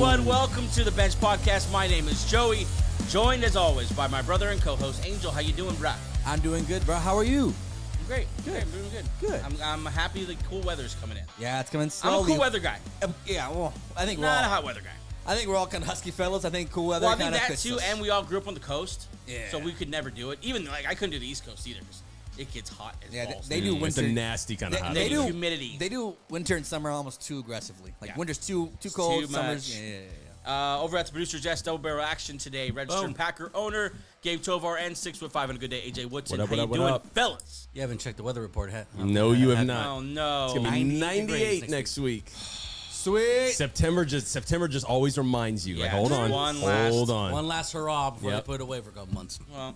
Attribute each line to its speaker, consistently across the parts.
Speaker 1: everyone. Welcome to the Bench Podcast. My name is Joey, joined as always by my brother and co-host Angel. How you doing, bro?
Speaker 2: I'm doing good, bro. How are you?
Speaker 1: I'm great.
Speaker 2: Good.
Speaker 1: I'm doing good.
Speaker 2: Good.
Speaker 1: I'm happy the cool weather's coming in.
Speaker 2: Yeah, it's coming slowly.
Speaker 1: I'm a cool weather guy.
Speaker 2: Yeah, well, I think
Speaker 1: Not a hot weather guy.
Speaker 2: I think we're all kind of husky fellas. I think cool weather.
Speaker 1: Well, I think
Speaker 2: kind of
Speaker 1: that too, and we all grew up on the coast.
Speaker 2: Yeah.
Speaker 1: So we could never do it. Even I couldn't do the East Coast either. It gets hot as balls.
Speaker 2: They do winter.
Speaker 3: It's a nasty kind of hot.
Speaker 1: They do humidity.
Speaker 2: They do winter and summer almost too aggressively. Like winter's too
Speaker 1: It's
Speaker 2: cold.
Speaker 1: too
Speaker 2: Summer's
Speaker 1: much. Over at the producer's desk, double barrel action today. Registered Packer owner Gabe Tovar and 6'5" on a good day. AJ Woodson.
Speaker 3: What
Speaker 1: How
Speaker 3: up,
Speaker 1: you doing,
Speaker 3: up?
Speaker 1: fellas?
Speaker 4: You haven't checked the weather report, huh?
Speaker 3: No, you have not.
Speaker 1: Oh no.
Speaker 3: It's gonna be 98
Speaker 4: degrees
Speaker 3: next week.
Speaker 2: Sweet.
Speaker 3: September just always reminds you. Like, hold on, hold on.
Speaker 4: One last hurrah before
Speaker 3: Yep.
Speaker 4: they put it away for a couple months.
Speaker 1: Well,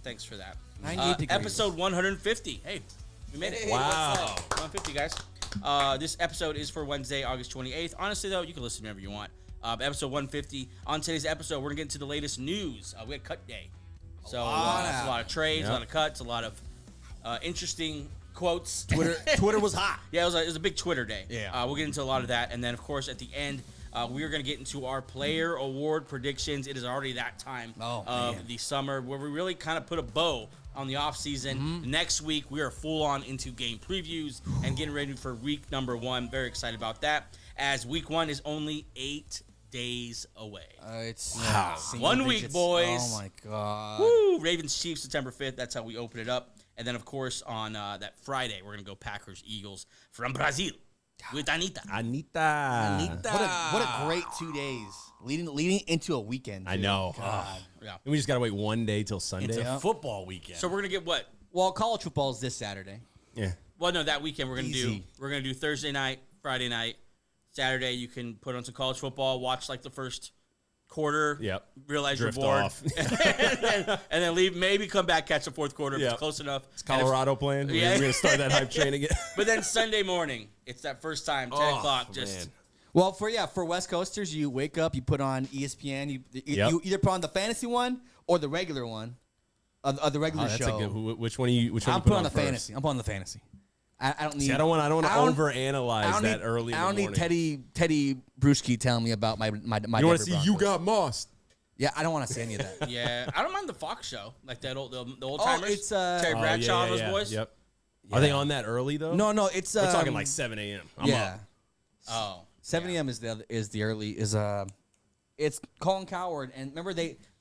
Speaker 1: thanks for that.
Speaker 2: 98 degrees.
Speaker 1: Episode 150. Hey, we made it.
Speaker 3: Wow.
Speaker 1: 150, guys. This episode is for Wednesday, August 28th. Honestly, though, you can listen whenever you want. Episode 150. On today's episode, we're going to get into the latest news. We had cut day. So, a lot of trades, a lot of cuts, a lot of interesting quotes.
Speaker 2: Twitter was hot.
Speaker 1: Yeah, it was a big Twitter day.
Speaker 2: Yeah.
Speaker 1: We'll get into a lot of that. And then, of course, at the end, we are going to get into our player award predictions. It is already that time of the summer where we really kind of put a bow on the offseason. Next week, we are full on into game previews and getting ready for week number 1. Very excited about that, as week 1 is only 8 days away.
Speaker 2: It's
Speaker 1: 1 week,
Speaker 2: digits.
Speaker 1: boys.
Speaker 2: Oh, my God.
Speaker 1: Woo! Ravens Chiefs September 5th. That's how we open it up. And then, of course, on that Friday, we're going to go Packers Eagles from Brazil with Anita.
Speaker 2: What a great 2 days leading into a weekend.
Speaker 3: I know.
Speaker 1: Yeah.
Speaker 3: And we just gotta wait one day till Sunday.
Speaker 4: It's a football weekend.
Speaker 1: So we're going to get what?
Speaker 2: Well, college football is this Saturday.
Speaker 3: Yeah.
Speaker 1: Well, no, that weekend we're gonna
Speaker 2: Easy.
Speaker 1: do Thursday night, Friday night, Saturday. You can put on some college football, watch like the first quarter.
Speaker 3: Yep.
Speaker 1: Realize
Speaker 3: Drift
Speaker 1: you're bored,
Speaker 3: off.
Speaker 1: and then leave. Maybe come back, catch the fourth quarter if
Speaker 3: Yep.
Speaker 1: it's close enough.
Speaker 3: It's Colorado playing.
Speaker 1: Yeah.
Speaker 3: We're gonna start that hype train again.
Speaker 1: But then Sunday morning, it's that first time, 10 o'clock. Just
Speaker 3: man.
Speaker 2: Well, for West Coasters, you wake up, you put on ESPN, you either put on the fantasy one or the regular one, of the regular
Speaker 3: That's
Speaker 2: show.
Speaker 3: a good. Which one? I'm
Speaker 2: I'm putting on the fantasy. I'm putting on the fantasy. I don't need.
Speaker 3: See, I don't want to overanalyze that
Speaker 2: need,
Speaker 3: early.
Speaker 2: I don't need Teddy Bruschi telling me about my.
Speaker 3: You want to
Speaker 2: Denver
Speaker 3: see
Speaker 2: Broncos.
Speaker 3: you got mossed?
Speaker 2: Yeah, I don't want to say any of that.
Speaker 1: yeah, I don't mind the Fox show, like that old the old
Speaker 2: Oh,
Speaker 1: timers.
Speaker 2: it's,
Speaker 1: Terry Bradshaw and those boys.
Speaker 3: Yep. Are they on that early though?
Speaker 2: No, it's.
Speaker 3: We're talking like 7 a.m. I'm up.
Speaker 1: Oh,
Speaker 2: 7 a.m. is the early it's Colin Coward, and remember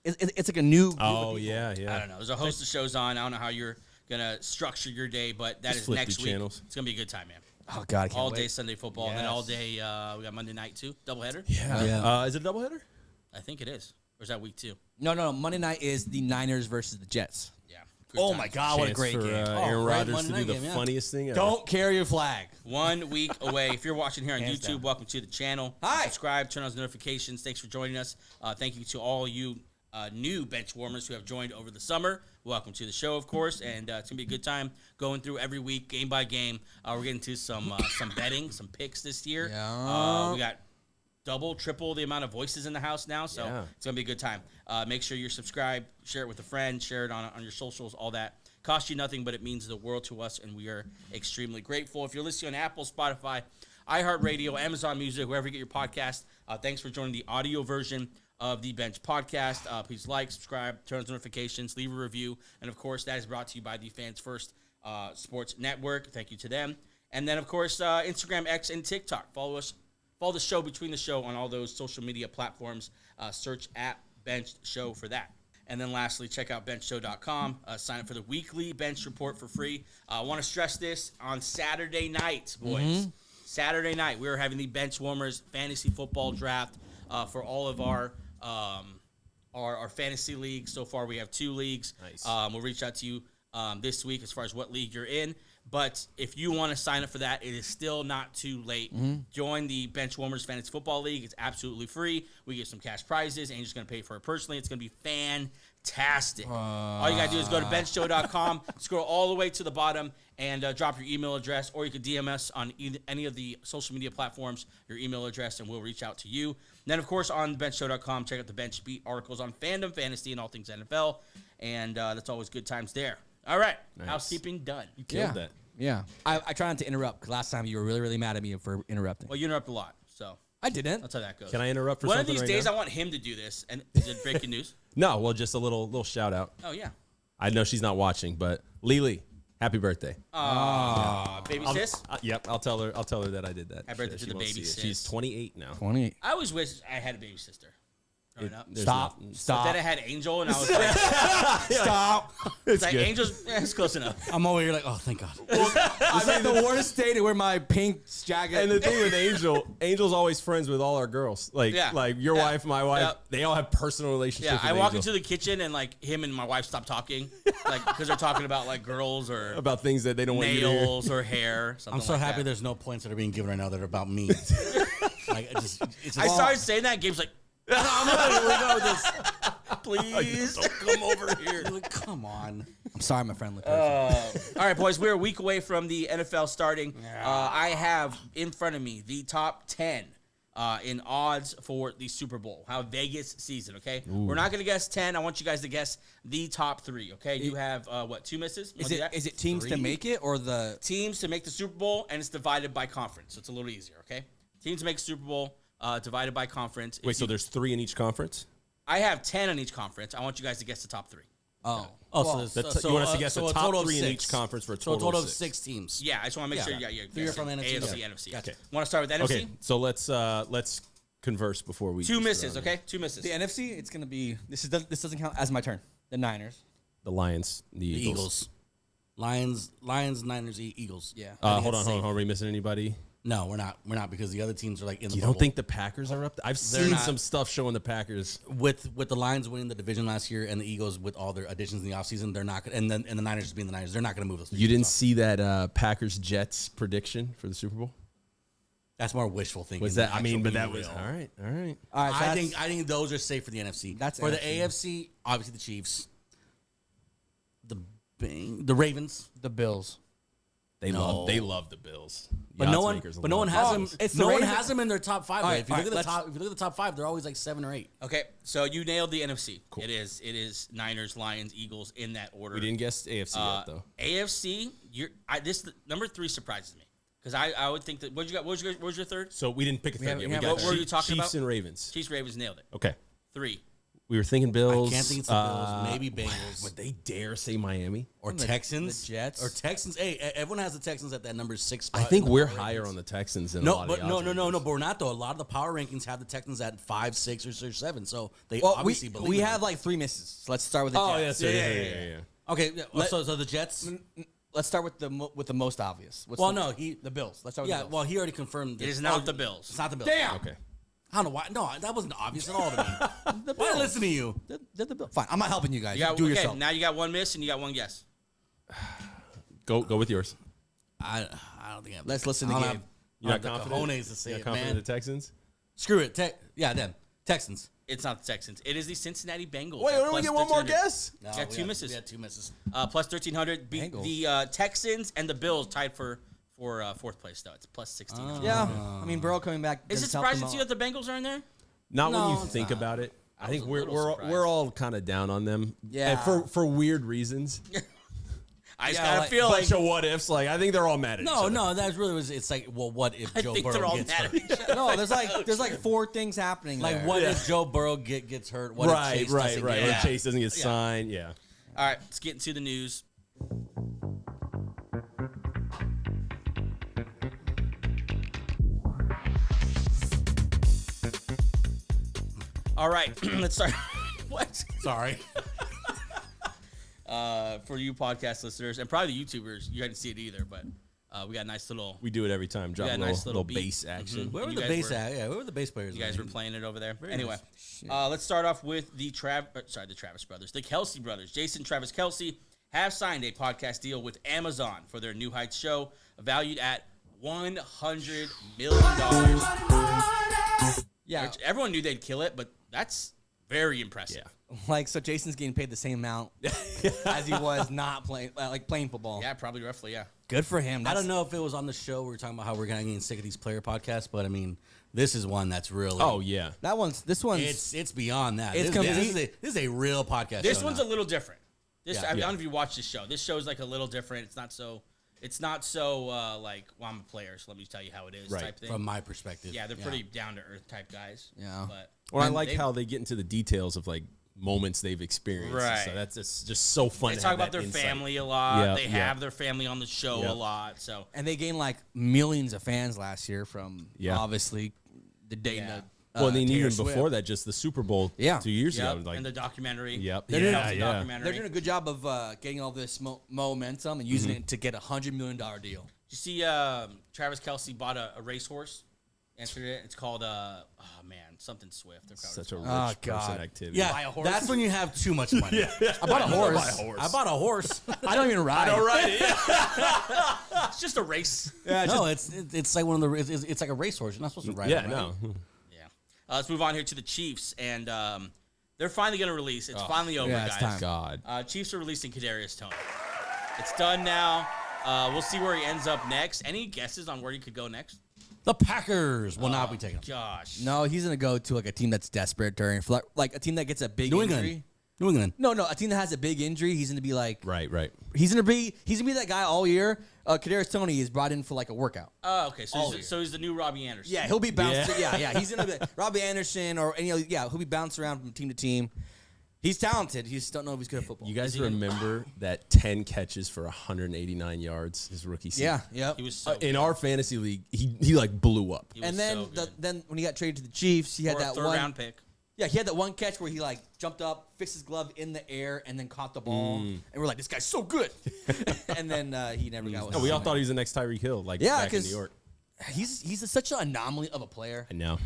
Speaker 2: it's like a new group of people.
Speaker 3: yeah.
Speaker 1: I don't know. There's a host of shows on. I don't know how you're gonna structure your day, but that
Speaker 3: Just
Speaker 1: is
Speaker 3: flip
Speaker 1: next
Speaker 3: the
Speaker 1: week.
Speaker 3: channels.
Speaker 1: It's gonna be a good time, man.
Speaker 2: Oh God, I can't
Speaker 1: All
Speaker 2: wait.
Speaker 1: day Sunday football, and then all day we got Monday night too. Doubleheader.
Speaker 3: Yeah. Is it a doubleheader?
Speaker 1: I think it is. Or is that week 2?
Speaker 2: No. Monday night is the Niners versus the Jets.
Speaker 1: Yeah. Good
Speaker 2: Oh
Speaker 1: times.
Speaker 2: my God, what a
Speaker 3: Chance
Speaker 2: great
Speaker 3: for,
Speaker 2: game!
Speaker 3: Aaron
Speaker 4: great
Speaker 3: Rodgers
Speaker 4: Monday
Speaker 3: to do
Speaker 4: night
Speaker 3: the
Speaker 4: game, yeah.
Speaker 3: funniest thing ever.
Speaker 2: Don't carry your flag.
Speaker 1: 1 week away. If you're watching here on
Speaker 2: Hands
Speaker 1: YouTube,
Speaker 2: down.
Speaker 1: welcome to the channel.
Speaker 2: Hi.
Speaker 1: Subscribe, turn on those notifications. Thanks for joining us. Thank you to all you new bench warmers who have joined over the summer. Welcome to the show, of course, and it's gonna be a good time going through every week, game by game. We're getting to some betting, some picks this year.
Speaker 2: Yeah.
Speaker 1: We got double, triple the amount of voices in the house now, so it's gonna be a good time. Make sure you're subscribed, share it with a friend, share it on your socials, all that. Costs you nothing, but it means the world to us, and we are extremely grateful. If you're listening on Apple, Spotify, iHeartRadio, Amazon Music, wherever you get your podcast, thanks for joining the audio version of the Bench Podcast. Please like, subscribe, turn on notifications, leave a review, and of course, that is brought to you by the Fans First Sports Network. Thank you to them. And then, of course, Instagram, X, and TikTok. Follow the show Between the Show on all those social media platforms. Search at Bench Show for that. And then lastly, check out benchshow.com. Sign up for the weekly bench report for free. I want to stress this on Saturday night, boys. Saturday night, we are having the Bench Warmers Fantasy Football Draft for all of our fantasy leagues. So far, we have 2 leagues.
Speaker 3: Nice.
Speaker 1: We'll reach out to you this week as far as what league you're in. But if you want to sign up for that, it is still not too late. Join the Bench Warmers Fantasy Football League. It's absolutely free. We give some cash prizes, and you're just going to pay for it personally. It's going to be fantastic. All you got to do is go to benchshow.com, scroll all the way to the bottom, and drop your email address, or you could DM us on any of the social media platforms, your email address, and we'll reach out to you. And then, of course, on benchshow.com, check out the Bench Beat articles on fandom, fantasy, and all things NFL, and that's always good times there. All right,
Speaker 3: Nice.
Speaker 1: Housekeeping done.
Speaker 3: You killed that.
Speaker 2: Yeah. I try not to interrupt, because last time you were really, really mad at me for interrupting.
Speaker 1: Well, you interrupt a lot, so.
Speaker 2: I didn't.
Speaker 1: That's how that goes.
Speaker 3: Can I interrupt for
Speaker 1: One of
Speaker 3: something
Speaker 1: these
Speaker 3: right
Speaker 1: days,
Speaker 3: now?
Speaker 1: I want him to do this. And is it breaking news?
Speaker 3: No, well, just a little shout out.
Speaker 1: Oh, yeah.
Speaker 3: I know she's not watching, but Lily, happy birthday.
Speaker 1: Baby sis?
Speaker 3: Yep, I'll tell her that I did that.
Speaker 1: Happy birthday to
Speaker 3: She
Speaker 1: the
Speaker 3: won't
Speaker 1: baby
Speaker 3: see it.
Speaker 1: sis.
Speaker 3: She's 28 now.
Speaker 2: 28.
Speaker 1: I always wish I had a baby sister growing up.
Speaker 3: There's
Speaker 2: Stop.
Speaker 3: nothing-
Speaker 2: Stop.
Speaker 1: Then I had Angel, and I was like,
Speaker 2: Stop.
Speaker 3: It's
Speaker 1: like
Speaker 3: good.
Speaker 1: Angel's, it's close enough.
Speaker 4: I'm over here like, oh, thank God.
Speaker 2: I mean, the worst day to wear my pink jacket.
Speaker 3: And the thing with Angel's always friends with all our girls. Like your wife, my wife,
Speaker 1: Yeah.
Speaker 3: they all have personal relationships.
Speaker 1: Yeah, I
Speaker 3: with
Speaker 1: walk
Speaker 3: Angel.
Speaker 1: into the kitchen, and like him and my wife stop talking, like because they're talking about like girls or
Speaker 3: about things that they don't want you to hear.
Speaker 1: nails or hair. Something
Speaker 4: I'm so
Speaker 1: like
Speaker 4: happy
Speaker 1: that.
Speaker 4: there's no points that are being given right now that are about me. Like, it's just,
Speaker 1: I started saying that. Gabe's like, I'm not going to go with this. Please.
Speaker 3: Don't come over here.
Speaker 4: Like, come on.
Speaker 2: I'm sorry, my friendly person.
Speaker 1: All right, boys, we're a week away from the NFL starting. I have in front of me the top 10 in odds for the Super Bowl, how Vegas sees it, okay? We're not going to guess 10. I want you guys to guess the top 3, okay? You have, 2 misses?
Speaker 2: Is it teams to make it or the
Speaker 1: Teams to make the Super Bowl, and it's divided by conference, so it's a little easier, okay? Teams to make the Super Bowl, divided by conference.
Speaker 3: Wait, so there's 3 in each conference?
Speaker 1: I have 10 in each conference. I want you guys to guess the top 3.
Speaker 2: Oh.
Speaker 3: You want us to guess the top
Speaker 4: total of
Speaker 3: 3 in
Speaker 4: 6.
Speaker 3: each conference for a
Speaker 4: So a
Speaker 3: total
Speaker 4: total
Speaker 3: of
Speaker 4: of
Speaker 3: 6.
Speaker 4: 6 teams.
Speaker 1: Yeah, I just want to make sure you got your
Speaker 4: You're from NFC.
Speaker 1: AFC,
Speaker 4: Yeah.
Speaker 1: NFC.
Speaker 4: Gotcha.
Speaker 1: Want to start with NFC?
Speaker 3: Okay, so let's converse before we
Speaker 1: 2
Speaker 3: just
Speaker 1: misses,
Speaker 3: throw it.
Speaker 1: okay? 2 misses.
Speaker 2: The NFC, it's gonna be this doesn't count as my turn. The Niners.
Speaker 3: The Lions, the
Speaker 4: The
Speaker 3: Eagles.
Speaker 4: Lions, Niners, Eagles.
Speaker 2: Yeah.
Speaker 3: Hold on. Are we missing anybody?
Speaker 4: No, we're not. We're not because the other teams are like in the
Speaker 3: You
Speaker 4: bubble.
Speaker 3: don't think the Packers are up there? I've seen
Speaker 4: not.
Speaker 3: some stuff showing the Packers.
Speaker 4: with the Lions winning the division last year and the Eagles with all their additions in the offseason, they're not gonna, and the Niners just being the Niners, they're not going to move those.
Speaker 3: You didn't see that Packers-Jets prediction for the Super Bowl?
Speaker 4: That's more wishful thinking.
Speaker 3: Was
Speaker 4: than
Speaker 3: that? I mean, but
Speaker 4: actual
Speaker 3: that was
Speaker 4: being
Speaker 3: all
Speaker 4: real.
Speaker 3: right. All right.
Speaker 2: All right. So
Speaker 4: I think those are safe for the NFC.
Speaker 2: That's
Speaker 4: for
Speaker 2: NFC.
Speaker 4: the AFC. Obviously, the Chiefs, the Ravens,
Speaker 2: the Bills.
Speaker 3: They
Speaker 4: No.
Speaker 3: love the Bills.
Speaker 4: but
Speaker 3: The
Speaker 4: no
Speaker 3: odds
Speaker 4: one
Speaker 3: makers
Speaker 4: but no one
Speaker 3: love
Speaker 4: has
Speaker 3: the
Speaker 4: them.
Speaker 3: Bills.
Speaker 2: It's the
Speaker 4: No one
Speaker 2: Ravens.
Speaker 4: has them in their top 5.
Speaker 2: All
Speaker 4: Right?
Speaker 2: right,
Speaker 4: If you look at the
Speaker 2: let's-
Speaker 4: top, if you look at the top 5, they're always like 7 or 8.
Speaker 1: Okay, so you nailed the NFC. Cool. It is Niners, Lions, Eagles in that order.
Speaker 3: We didn't guess AFC yet, though.
Speaker 1: AFC, number 3 surprises me because I would think that what you got? What was your third?
Speaker 3: So we didn't pick a third
Speaker 2: haven't-
Speaker 3: yet.
Speaker 2: we
Speaker 3: We
Speaker 2: haven't-
Speaker 3: got
Speaker 1: What were you talking
Speaker 3: Chiefs
Speaker 1: about?
Speaker 3: and Ravens.
Speaker 1: Chiefs, Ravens nailed it.
Speaker 3: Okay.
Speaker 1: 3.
Speaker 3: We were thinking Bills.
Speaker 4: I can't think it's the Bills. Maybe Bengals.
Speaker 3: Would they dare say Miami?
Speaker 4: Or
Speaker 2: The-
Speaker 4: Texans,
Speaker 2: the Jets.
Speaker 4: or Texans. Hey, everyone has the Texans at that number 6 spot.
Speaker 3: I think
Speaker 4: in the
Speaker 3: we're
Speaker 4: power
Speaker 3: higher
Speaker 4: rankings.
Speaker 3: on the Texans than a
Speaker 4: No,
Speaker 3: lot
Speaker 4: but
Speaker 3: of the
Speaker 4: no,
Speaker 3: odds makers.
Speaker 4: but we're not though. A lot of the power rankings have the Texans at 5, 6, or 7. So they
Speaker 2: Well,
Speaker 4: obviously believe
Speaker 2: we
Speaker 4: in
Speaker 2: have
Speaker 4: them.
Speaker 2: like 3 misses. So let's start with the
Speaker 3: Oh,
Speaker 2: Jets.
Speaker 3: yeah.
Speaker 4: Okay, so the Jets.
Speaker 2: Let's start with the most obvious. What's
Speaker 4: Well,
Speaker 2: the,
Speaker 4: no,
Speaker 2: the Bills. Let's start with
Speaker 4: Yeah,
Speaker 2: the Bills.
Speaker 4: well, he already confirmed.
Speaker 1: It is not the Bills.
Speaker 4: It's not the Bills.
Speaker 2: Damn.
Speaker 3: Okay.
Speaker 4: I don't know why. No, that wasn't obvious at all to me. Why listen to you?
Speaker 2: They're the Bills. Fine, I'm not helping you guys.
Speaker 1: You got,
Speaker 2: Do
Speaker 1: okay,
Speaker 2: yourself.
Speaker 1: now you got 1 miss and you got 1 guess.
Speaker 3: Go with yours.
Speaker 4: I don't think.
Speaker 2: Let's listen to
Speaker 4: I don't
Speaker 2: Gabe.
Speaker 4: have-
Speaker 3: You're
Speaker 4: I
Speaker 3: not
Speaker 4: don't have the
Speaker 3: confident?
Speaker 4: cojones to say
Speaker 3: You're
Speaker 4: it,
Speaker 3: confident
Speaker 4: man.
Speaker 3: in the Texans?
Speaker 4: Screw it. Them. Texans.
Speaker 1: It's not the Texans. It is the Cincinnati Bengals.
Speaker 3: Wait,
Speaker 1: at
Speaker 3: don't we
Speaker 1: plus
Speaker 3: get one more
Speaker 1: 1300.
Speaker 3: guess?
Speaker 4: No,
Speaker 1: got 2 misses.
Speaker 4: We had 2 misses.
Speaker 1: Plus 1,300.
Speaker 2: Bengals.
Speaker 1: The Texans and the Bills tied for 4th place, though. It's plus 1600.
Speaker 2: Yeah, I mean Burrow coming back.
Speaker 1: Is it
Speaker 2: doesn't help them
Speaker 1: surprising to you
Speaker 2: out.
Speaker 1: that the Bengals are in there?
Speaker 3: Not
Speaker 4: No,
Speaker 3: when you
Speaker 4: it's
Speaker 3: think
Speaker 4: not.
Speaker 3: about it. I think
Speaker 1: was a
Speaker 3: we're
Speaker 1: little
Speaker 3: we're
Speaker 1: surprised.
Speaker 3: we're all kind of down on them.
Speaker 2: Yeah.
Speaker 3: And for weird reasons.
Speaker 1: I just
Speaker 4: Yeah,
Speaker 1: got a
Speaker 4: like-
Speaker 1: feeling.
Speaker 3: Bunch of what ifs. Like I think they're all mad at each other.
Speaker 4: No, that really was. It's like, well, what if
Speaker 1: I
Speaker 4: Joe
Speaker 1: think they're
Speaker 4: Burrow
Speaker 1: all
Speaker 4: gets
Speaker 1: mad
Speaker 4: hurt?
Speaker 1: at each other.
Speaker 2: No, there's like 4 things happening.
Speaker 4: Like,
Speaker 2: there.
Speaker 4: what if Joe Burrow gets hurt? What
Speaker 3: Right.
Speaker 4: if Chase doesn't
Speaker 3: Or
Speaker 4: get
Speaker 3: Chase doesn't get signed. Yeah.
Speaker 1: All right, let's get into the news. All right, let's start. What?
Speaker 4: Sorry.
Speaker 1: For you podcast listeners and probably the YouTubers, you didn't see it either, but we got a nice little.
Speaker 3: We do it every time. Drop
Speaker 1: got
Speaker 3: a
Speaker 1: a
Speaker 3: little,
Speaker 1: nice little
Speaker 3: little
Speaker 1: beat.
Speaker 3: bass action.
Speaker 4: Where were
Speaker 1: You
Speaker 4: the
Speaker 1: guys
Speaker 4: bass
Speaker 1: were-
Speaker 4: at? Yeah, where were the bass players?
Speaker 1: You guys
Speaker 4: at?
Speaker 1: were playing it over there. Anyway,
Speaker 2: Shit.
Speaker 1: let's start off with the Travis brothers, the Kelce brothers. Jason, Travis, Kelce have signed a podcast deal with Amazon for their New Heights show, valued at $100 million.
Speaker 2: Yeah,
Speaker 1: Which everyone knew they'd kill it, but that's very impressive.
Speaker 3: Yeah.
Speaker 2: like so Jason's getting paid the same amount as he was not playing playing football.
Speaker 1: Yeah, probably roughly, yeah.
Speaker 2: Good for him.
Speaker 4: I don't know if it was on the show. We were talking about how we're getting sick of these player podcasts, but I mean, this is one that's really.
Speaker 3: Oh yeah.
Speaker 2: This one's
Speaker 4: It's beyond that.
Speaker 2: It's
Speaker 4: This is a real podcast.
Speaker 1: This
Speaker 4: show
Speaker 1: one's
Speaker 4: now.
Speaker 1: a little different. I don't
Speaker 3: Yeah.
Speaker 1: know if you watch this show. This show's like a little different. It's not so It's not so like, well, I'm a player, so let me tell you how it is type thing.
Speaker 4: From my perspective.
Speaker 1: Yeah, they're pretty down-to-earth type guys.
Speaker 2: Yeah.
Speaker 1: But
Speaker 3: Well, I like how they get into the details of like moments they've experienced.
Speaker 1: Right.
Speaker 3: So that's just so fun.
Speaker 1: They talk about their family a lot.
Speaker 3: Yeah,
Speaker 1: They have their family on the show a lot. So
Speaker 2: And they gained like millions of fans last year from obviously the day the
Speaker 3: well, and then
Speaker 2: Taylor
Speaker 3: even
Speaker 2: Swift.
Speaker 3: before that, just the Super Bowl 2 years ago. Like,
Speaker 1: and the documentary.
Speaker 3: Yep.
Speaker 1: They're
Speaker 2: They're doing a good job of getting all this momentum and using it to get $100 million deal.
Speaker 1: Did you see Travis Kelce bought a racehorse? Entered it. It's called something Swift.
Speaker 3: Such a rich person activity.
Speaker 4: Yeah,
Speaker 2: Buy a horse?
Speaker 4: that's when you have too much money.
Speaker 2: I bought a horse.
Speaker 4: I bought a horse.
Speaker 2: I don't even ride.
Speaker 1: It's just a race.
Speaker 2: Yeah,
Speaker 4: No, it's like one of the it's like a racehorse. You're not supposed to ride.
Speaker 3: Yeah,
Speaker 4: it, right?
Speaker 3: no.
Speaker 1: Yeah. Let's move on here to the Chiefs, and they're finally going to release. It's finally over,
Speaker 2: it's
Speaker 1: guys.
Speaker 2: time.
Speaker 3: God.
Speaker 1: Chiefs are releasing Kadarius Toney. It's done now. We'll see where he ends up next. Any guesses on where he could go next?
Speaker 4: The Packers will not be taking him.
Speaker 1: Gosh.
Speaker 2: No, he's gonna go to like a team that's desperate during like a team that gets a big
Speaker 4: New
Speaker 2: injury.
Speaker 4: England. New England.
Speaker 2: No, a team that has a big injury. He's gonna be like
Speaker 3: Right.
Speaker 2: he's gonna be that guy all year. Kadarius Toney is brought in for like a workout.
Speaker 1: Oh, okay. So he's the new Robbie Anderson.
Speaker 2: Yeah, he'll be bounced. Yeah. He's gonna be Robbie Anderson or any other. Yeah, he'll be bounced around from team to team. He's talented. He just don't know if he's good at football.
Speaker 3: You guys remember that 10 catches for 189 yards his rookie season?
Speaker 2: Yeah, yep.
Speaker 1: He was so
Speaker 3: In our fantasy league, he like blew up.
Speaker 1: He was
Speaker 2: And then
Speaker 1: so good.
Speaker 2: then when he got traded to the Chiefs, he had
Speaker 1: Or a
Speaker 2: that
Speaker 1: third
Speaker 2: one
Speaker 1: round pick.
Speaker 2: Yeah, he had that one catch where he like jumped up, fixed his glove in the air, and then caught the ball. And we're like, this guy's so good. And then he never got.
Speaker 3: No, we all thought he was the next Tyreek Hill, like
Speaker 2: Yeah,
Speaker 3: back in New
Speaker 2: 'cause
Speaker 3: York.
Speaker 2: He's such an anomaly of a player.
Speaker 3: I know.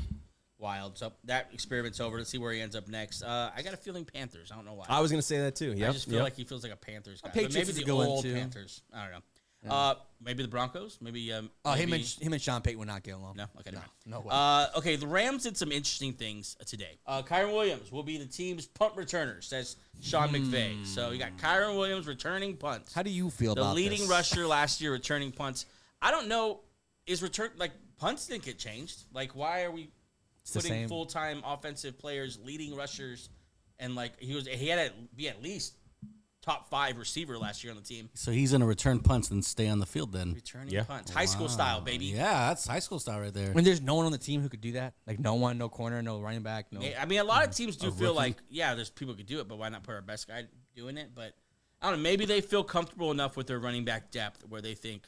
Speaker 1: Wild. So that experiment's over. Let's see where he ends up next. I got a feeling Panthers. I don't know why.
Speaker 3: I was gonna say that too. Yeah,
Speaker 1: I just feel like he feels like a Panthers guy.
Speaker 2: Patriots
Speaker 1: But maybe
Speaker 2: is a
Speaker 1: the
Speaker 2: good one,
Speaker 1: old
Speaker 2: too.
Speaker 1: Panthers. I don't know. Maybe the Broncos. Maybe.
Speaker 2: Him
Speaker 1: maybe,
Speaker 2: and Sean Payton would not get along.
Speaker 1: No. Okay.
Speaker 2: No way.
Speaker 1: Okay. The Rams did some interesting things today. Kyren Williams will be the team's punt returner, says Sean McVay. So you got Kyren Williams returning punts.
Speaker 2: How do you feel about
Speaker 1: the leading
Speaker 2: this?
Speaker 1: rusher last year returning punts? I don't know. Is return like punts didn't get changed? Like why are we putting full-time offensive players, leading rushers, and like he had to be at least top 5 receiver last year on the team.
Speaker 4: So he's gonna return punts and stay on the field then.
Speaker 1: Returning punts, high school style, baby.
Speaker 4: Yeah, that's high school style right there.
Speaker 2: When there's no one on the team who could do that, like no one, no corner, no running back, no.
Speaker 1: I mean, a lot of teams do feel like there's people who could do it, but why not put our best guy doing it? But I don't know. Maybe they feel comfortable enough with their running back depth where they think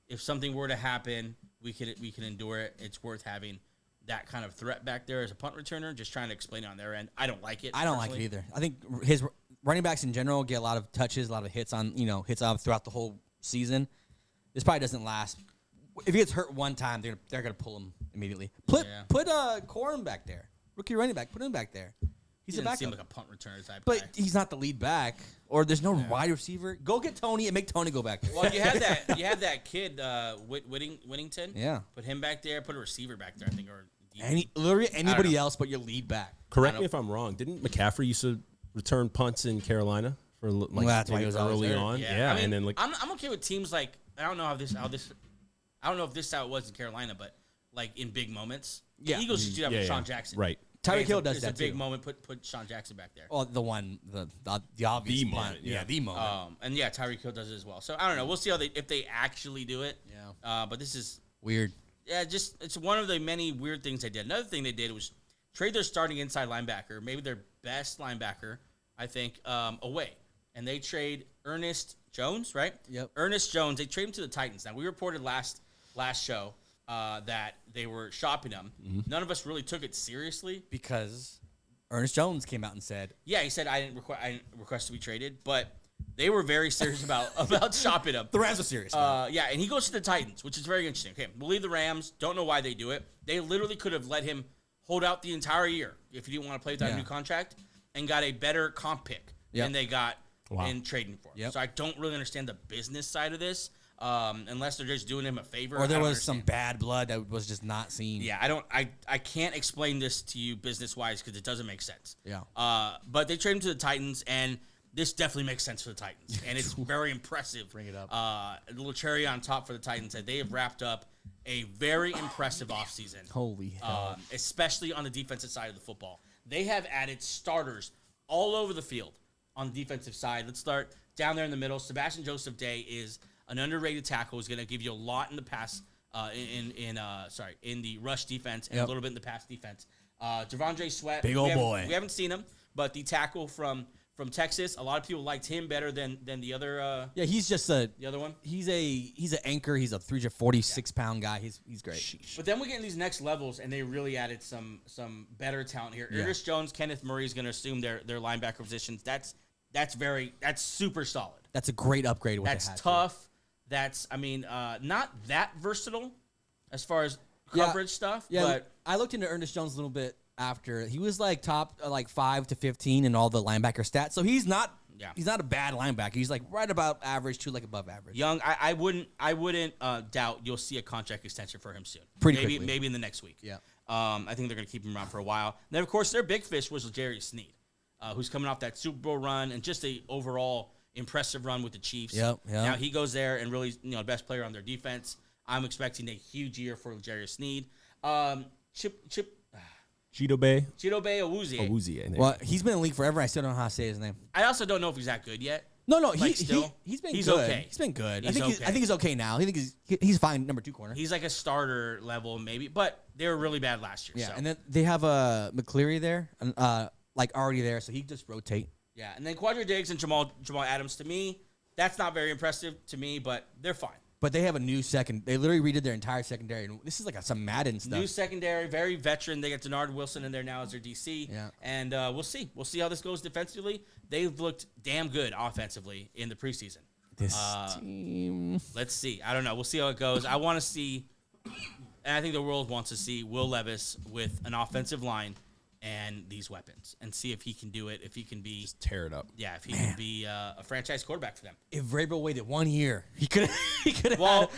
Speaker 1: if something were to happen, we can endure it. It's worth having that kind of threat back there as a punt returner. Just trying to explain it on their end. I don't like it.
Speaker 2: I don't like it either. I think his running backs in general get a lot of touches, a lot of hits throughout the whole season. This probably doesn't last. If he gets hurt one time, they're gonna pull him immediately. Put Corum back there, rookie running back. Put him back there. He's a backup.
Speaker 1: Seem like a punt returner type
Speaker 2: but
Speaker 1: guy.
Speaker 2: he's not the lead back, or there's no wide receiver. Go get Toney and make Toney go back there.
Speaker 1: Well, you had that kid Whittington.
Speaker 2: Yeah.
Speaker 1: Put him back there. Put a receiver back there. I think or
Speaker 2: Literally anybody else but your lead back.
Speaker 3: Correct me if I'm wrong. Didn't McCaffrey used to return punts in Carolina for like
Speaker 2: that's why he was
Speaker 3: early
Speaker 2: always there.
Speaker 3: on?
Speaker 1: Yeah, I mean,
Speaker 3: and then like
Speaker 1: I'm okay with teams like I don't know how if this how it was in Carolina, but like in big moments, the Eagles used to do that with Sean Jackson.
Speaker 3: Right.
Speaker 2: Tyreek Hill does that
Speaker 1: It's a big
Speaker 2: too.
Speaker 1: moment. Put Sean Jackson back there.
Speaker 2: Oh, the obvious
Speaker 3: moment,
Speaker 2: yeah, the moment.
Speaker 1: And Tyreek Hill does it as well. So I don't know. We'll see if they actually do it.
Speaker 2: Yeah.
Speaker 1: But this is
Speaker 2: Weird.
Speaker 1: yeah, it's one of the many weird things they did. Another thing they did was trade their starting inside linebacker, maybe their best linebacker, I think, away, and they trade Ernest Jones, right?
Speaker 2: Yep.
Speaker 1: Ernest Jones. They trade him to the Titans. Now we reported last show that they were shopping him.
Speaker 3: Mm-hmm.
Speaker 1: None of us really took it seriously
Speaker 2: Because Ernest Jones came out and said,
Speaker 1: yeah, he said I didn't request to be traded, but they were very serious about shopping him.
Speaker 2: the Rams are serious.
Speaker 1: Yeah, and he goes to the Titans, which is very interesting. Okay, we'll leave the Rams. Don't know why they do it. They literally could have let him hold out the entire year if he didn't want to play without a new contract and got a better comp pick than they got in trading for him.
Speaker 2: Yep.
Speaker 1: So I don't really understand the business side of this unless they're just doing him a favor.
Speaker 2: Or there
Speaker 1: I don't
Speaker 2: was some
Speaker 1: understand.
Speaker 2: bad blood that was just not seen.
Speaker 1: Yeah, I can't explain this to you business-wise because it doesn't make sense.
Speaker 2: Yeah.
Speaker 1: But they trade him to the Titans, and this definitely makes sense for the Titans, and it's very impressive.
Speaker 2: Bring it up.
Speaker 1: A little cherry on top for the Titans that they have wrapped up a very impressive offseason.
Speaker 2: Holy hell.
Speaker 1: Especially on the defensive side of the football. They have added starters all over the field on the defensive side. Let's start down there in the middle. Sebastian Joseph Day is an underrated tackle who's going to give you a lot in the pass, in the rush defense and a little bit in the pass defense. Javondre Sweat,
Speaker 2: big old boy.
Speaker 1: We haven't seen him, but the tackle from Texas, a lot of people liked him better than the other.
Speaker 2: He's just
Speaker 1: the other one.
Speaker 2: He's an anchor. He's a 346-pound guy. He's great.
Speaker 1: Sheesh. But then we get in these next levels, and they really added some better talent here. Ernest Jones, Kenneth Murray is going to assume their linebacker positions. That's super solid.
Speaker 2: That's a great upgrade.
Speaker 1: That's tough. That's not that versatile as far as coverage stuff.
Speaker 2: Yeah,
Speaker 1: but
Speaker 2: I looked into Ernest Jones a little bit after. He was like top 5 to 15 in all the linebacker stats. So he's not a bad linebacker. He's like right about average to like above average.
Speaker 1: Young, I wouldn't doubt you'll see a contract extension for him soon. Maybe in the next week.
Speaker 2: Yeah.
Speaker 1: I think they're going to keep him around for a while. And then of course their big fish was Kadarius Toney, who's coming off that Super Bowl run and just a overall impressive run with the Chiefs.
Speaker 2: Yep.
Speaker 1: Now he goes there and really, the best player on their defense. I'm expecting a huge year for Kadarius Toney.
Speaker 3: Chidobe
Speaker 1: Awuzie.
Speaker 2: Well, he's been in the league forever. I still don't know how to say his name.
Speaker 1: I also don't know if he's that good yet.
Speaker 2: No,
Speaker 1: he's
Speaker 2: been good.
Speaker 1: Okay.
Speaker 2: He's been good.
Speaker 1: I
Speaker 2: think he's okay now. I think he's fine, number 2 corner.
Speaker 1: He's like a starter level maybe, but they were really bad last year.
Speaker 2: Yeah,
Speaker 1: so.
Speaker 2: and then they have McCleary there, already there, so he just rotate.
Speaker 1: Yeah, and then Quadri Diggs and Jamal Adams, to me, that's not very impressive to me, but they're fine.
Speaker 2: But they have a new second. They literally redid their entire secondary. And this is like some Madden stuff.
Speaker 1: New secondary, very veteran. They got Denard Wilson in there now as their DC.
Speaker 2: Yeah.
Speaker 1: And we'll see. We'll see how this goes defensively. They've looked damn good offensively in the preseason.
Speaker 2: This team.
Speaker 1: Let's see. I don't know. We'll see how it goes. I want to see, and I think the world wants to see Will Levis with an offensive line and these weapons and see if he can do it, if he can be...
Speaker 3: Just tear it up.
Speaker 1: Yeah, if he can be a franchise quarterback for them.
Speaker 2: If Vrabel waited 1 year, he could have...
Speaker 1: Well,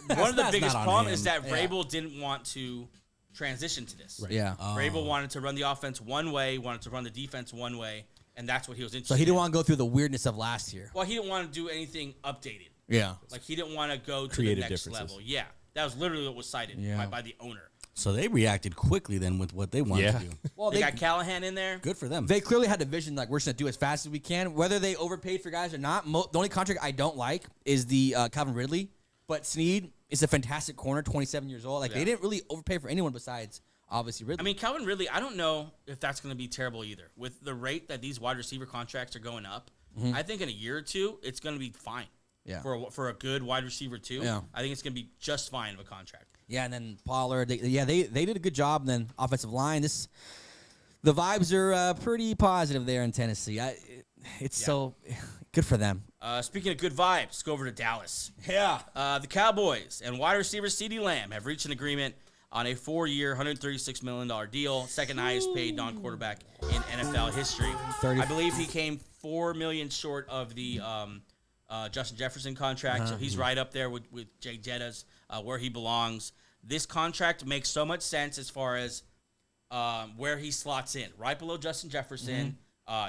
Speaker 1: one of the biggest problems is that Vrabel didn't want to transition to this.
Speaker 2: Right. Yeah.
Speaker 1: Vrabel wanted to run the offense one way, wanted to run the defense one way, and that's what he was interested in.
Speaker 2: So he didn't want to go through the weirdness of last year.
Speaker 1: Well, he didn't want to do anything updated.
Speaker 2: Yeah.
Speaker 1: Like, he didn't want to go to
Speaker 3: Creative
Speaker 1: the next
Speaker 3: differences.
Speaker 1: level. Yeah. That was literally what was cited by the owner.
Speaker 4: So they reacted quickly then with what they wanted to do.
Speaker 1: Well, they got Callahan in there.
Speaker 4: Good for them.
Speaker 2: They clearly had a vision like we're just going to do as fast as we can. Whether they overpaid for guys or not, the only contract I don't like is the Calvin Ridley. But Snead is a fantastic corner, 27 years old. Like, they didn't really overpay for anyone besides, obviously, Ridley.
Speaker 1: I mean, Calvin Ridley, I don't know if that's going to be terrible either. With the rate that these wide receiver contracts are going up, I think in a year or two, it's going to be fine.
Speaker 2: Yeah.
Speaker 1: For a good wide receiver, too.
Speaker 2: Yeah.
Speaker 1: I think it's going to be just fine of a contract.
Speaker 2: Yeah, and then Pollard. They did a good job. And then offensive line. The vibes are pretty positive there in Tennessee. It's so good for them.
Speaker 1: Speaking of good vibes, let's go over to Dallas.
Speaker 2: Yeah.
Speaker 1: The Cowboys and wide receiver CeeDee Lamb have reached an agreement on a 4-year, $136 million deal, second highest paid non-quarterback in NFL history. I believe he came $4 million short of the Justin Jefferson contract, so he's right up there with Jay Jetta's where he belongs. This contract makes so much sense as far as where he slots in, right below Justin Jefferson.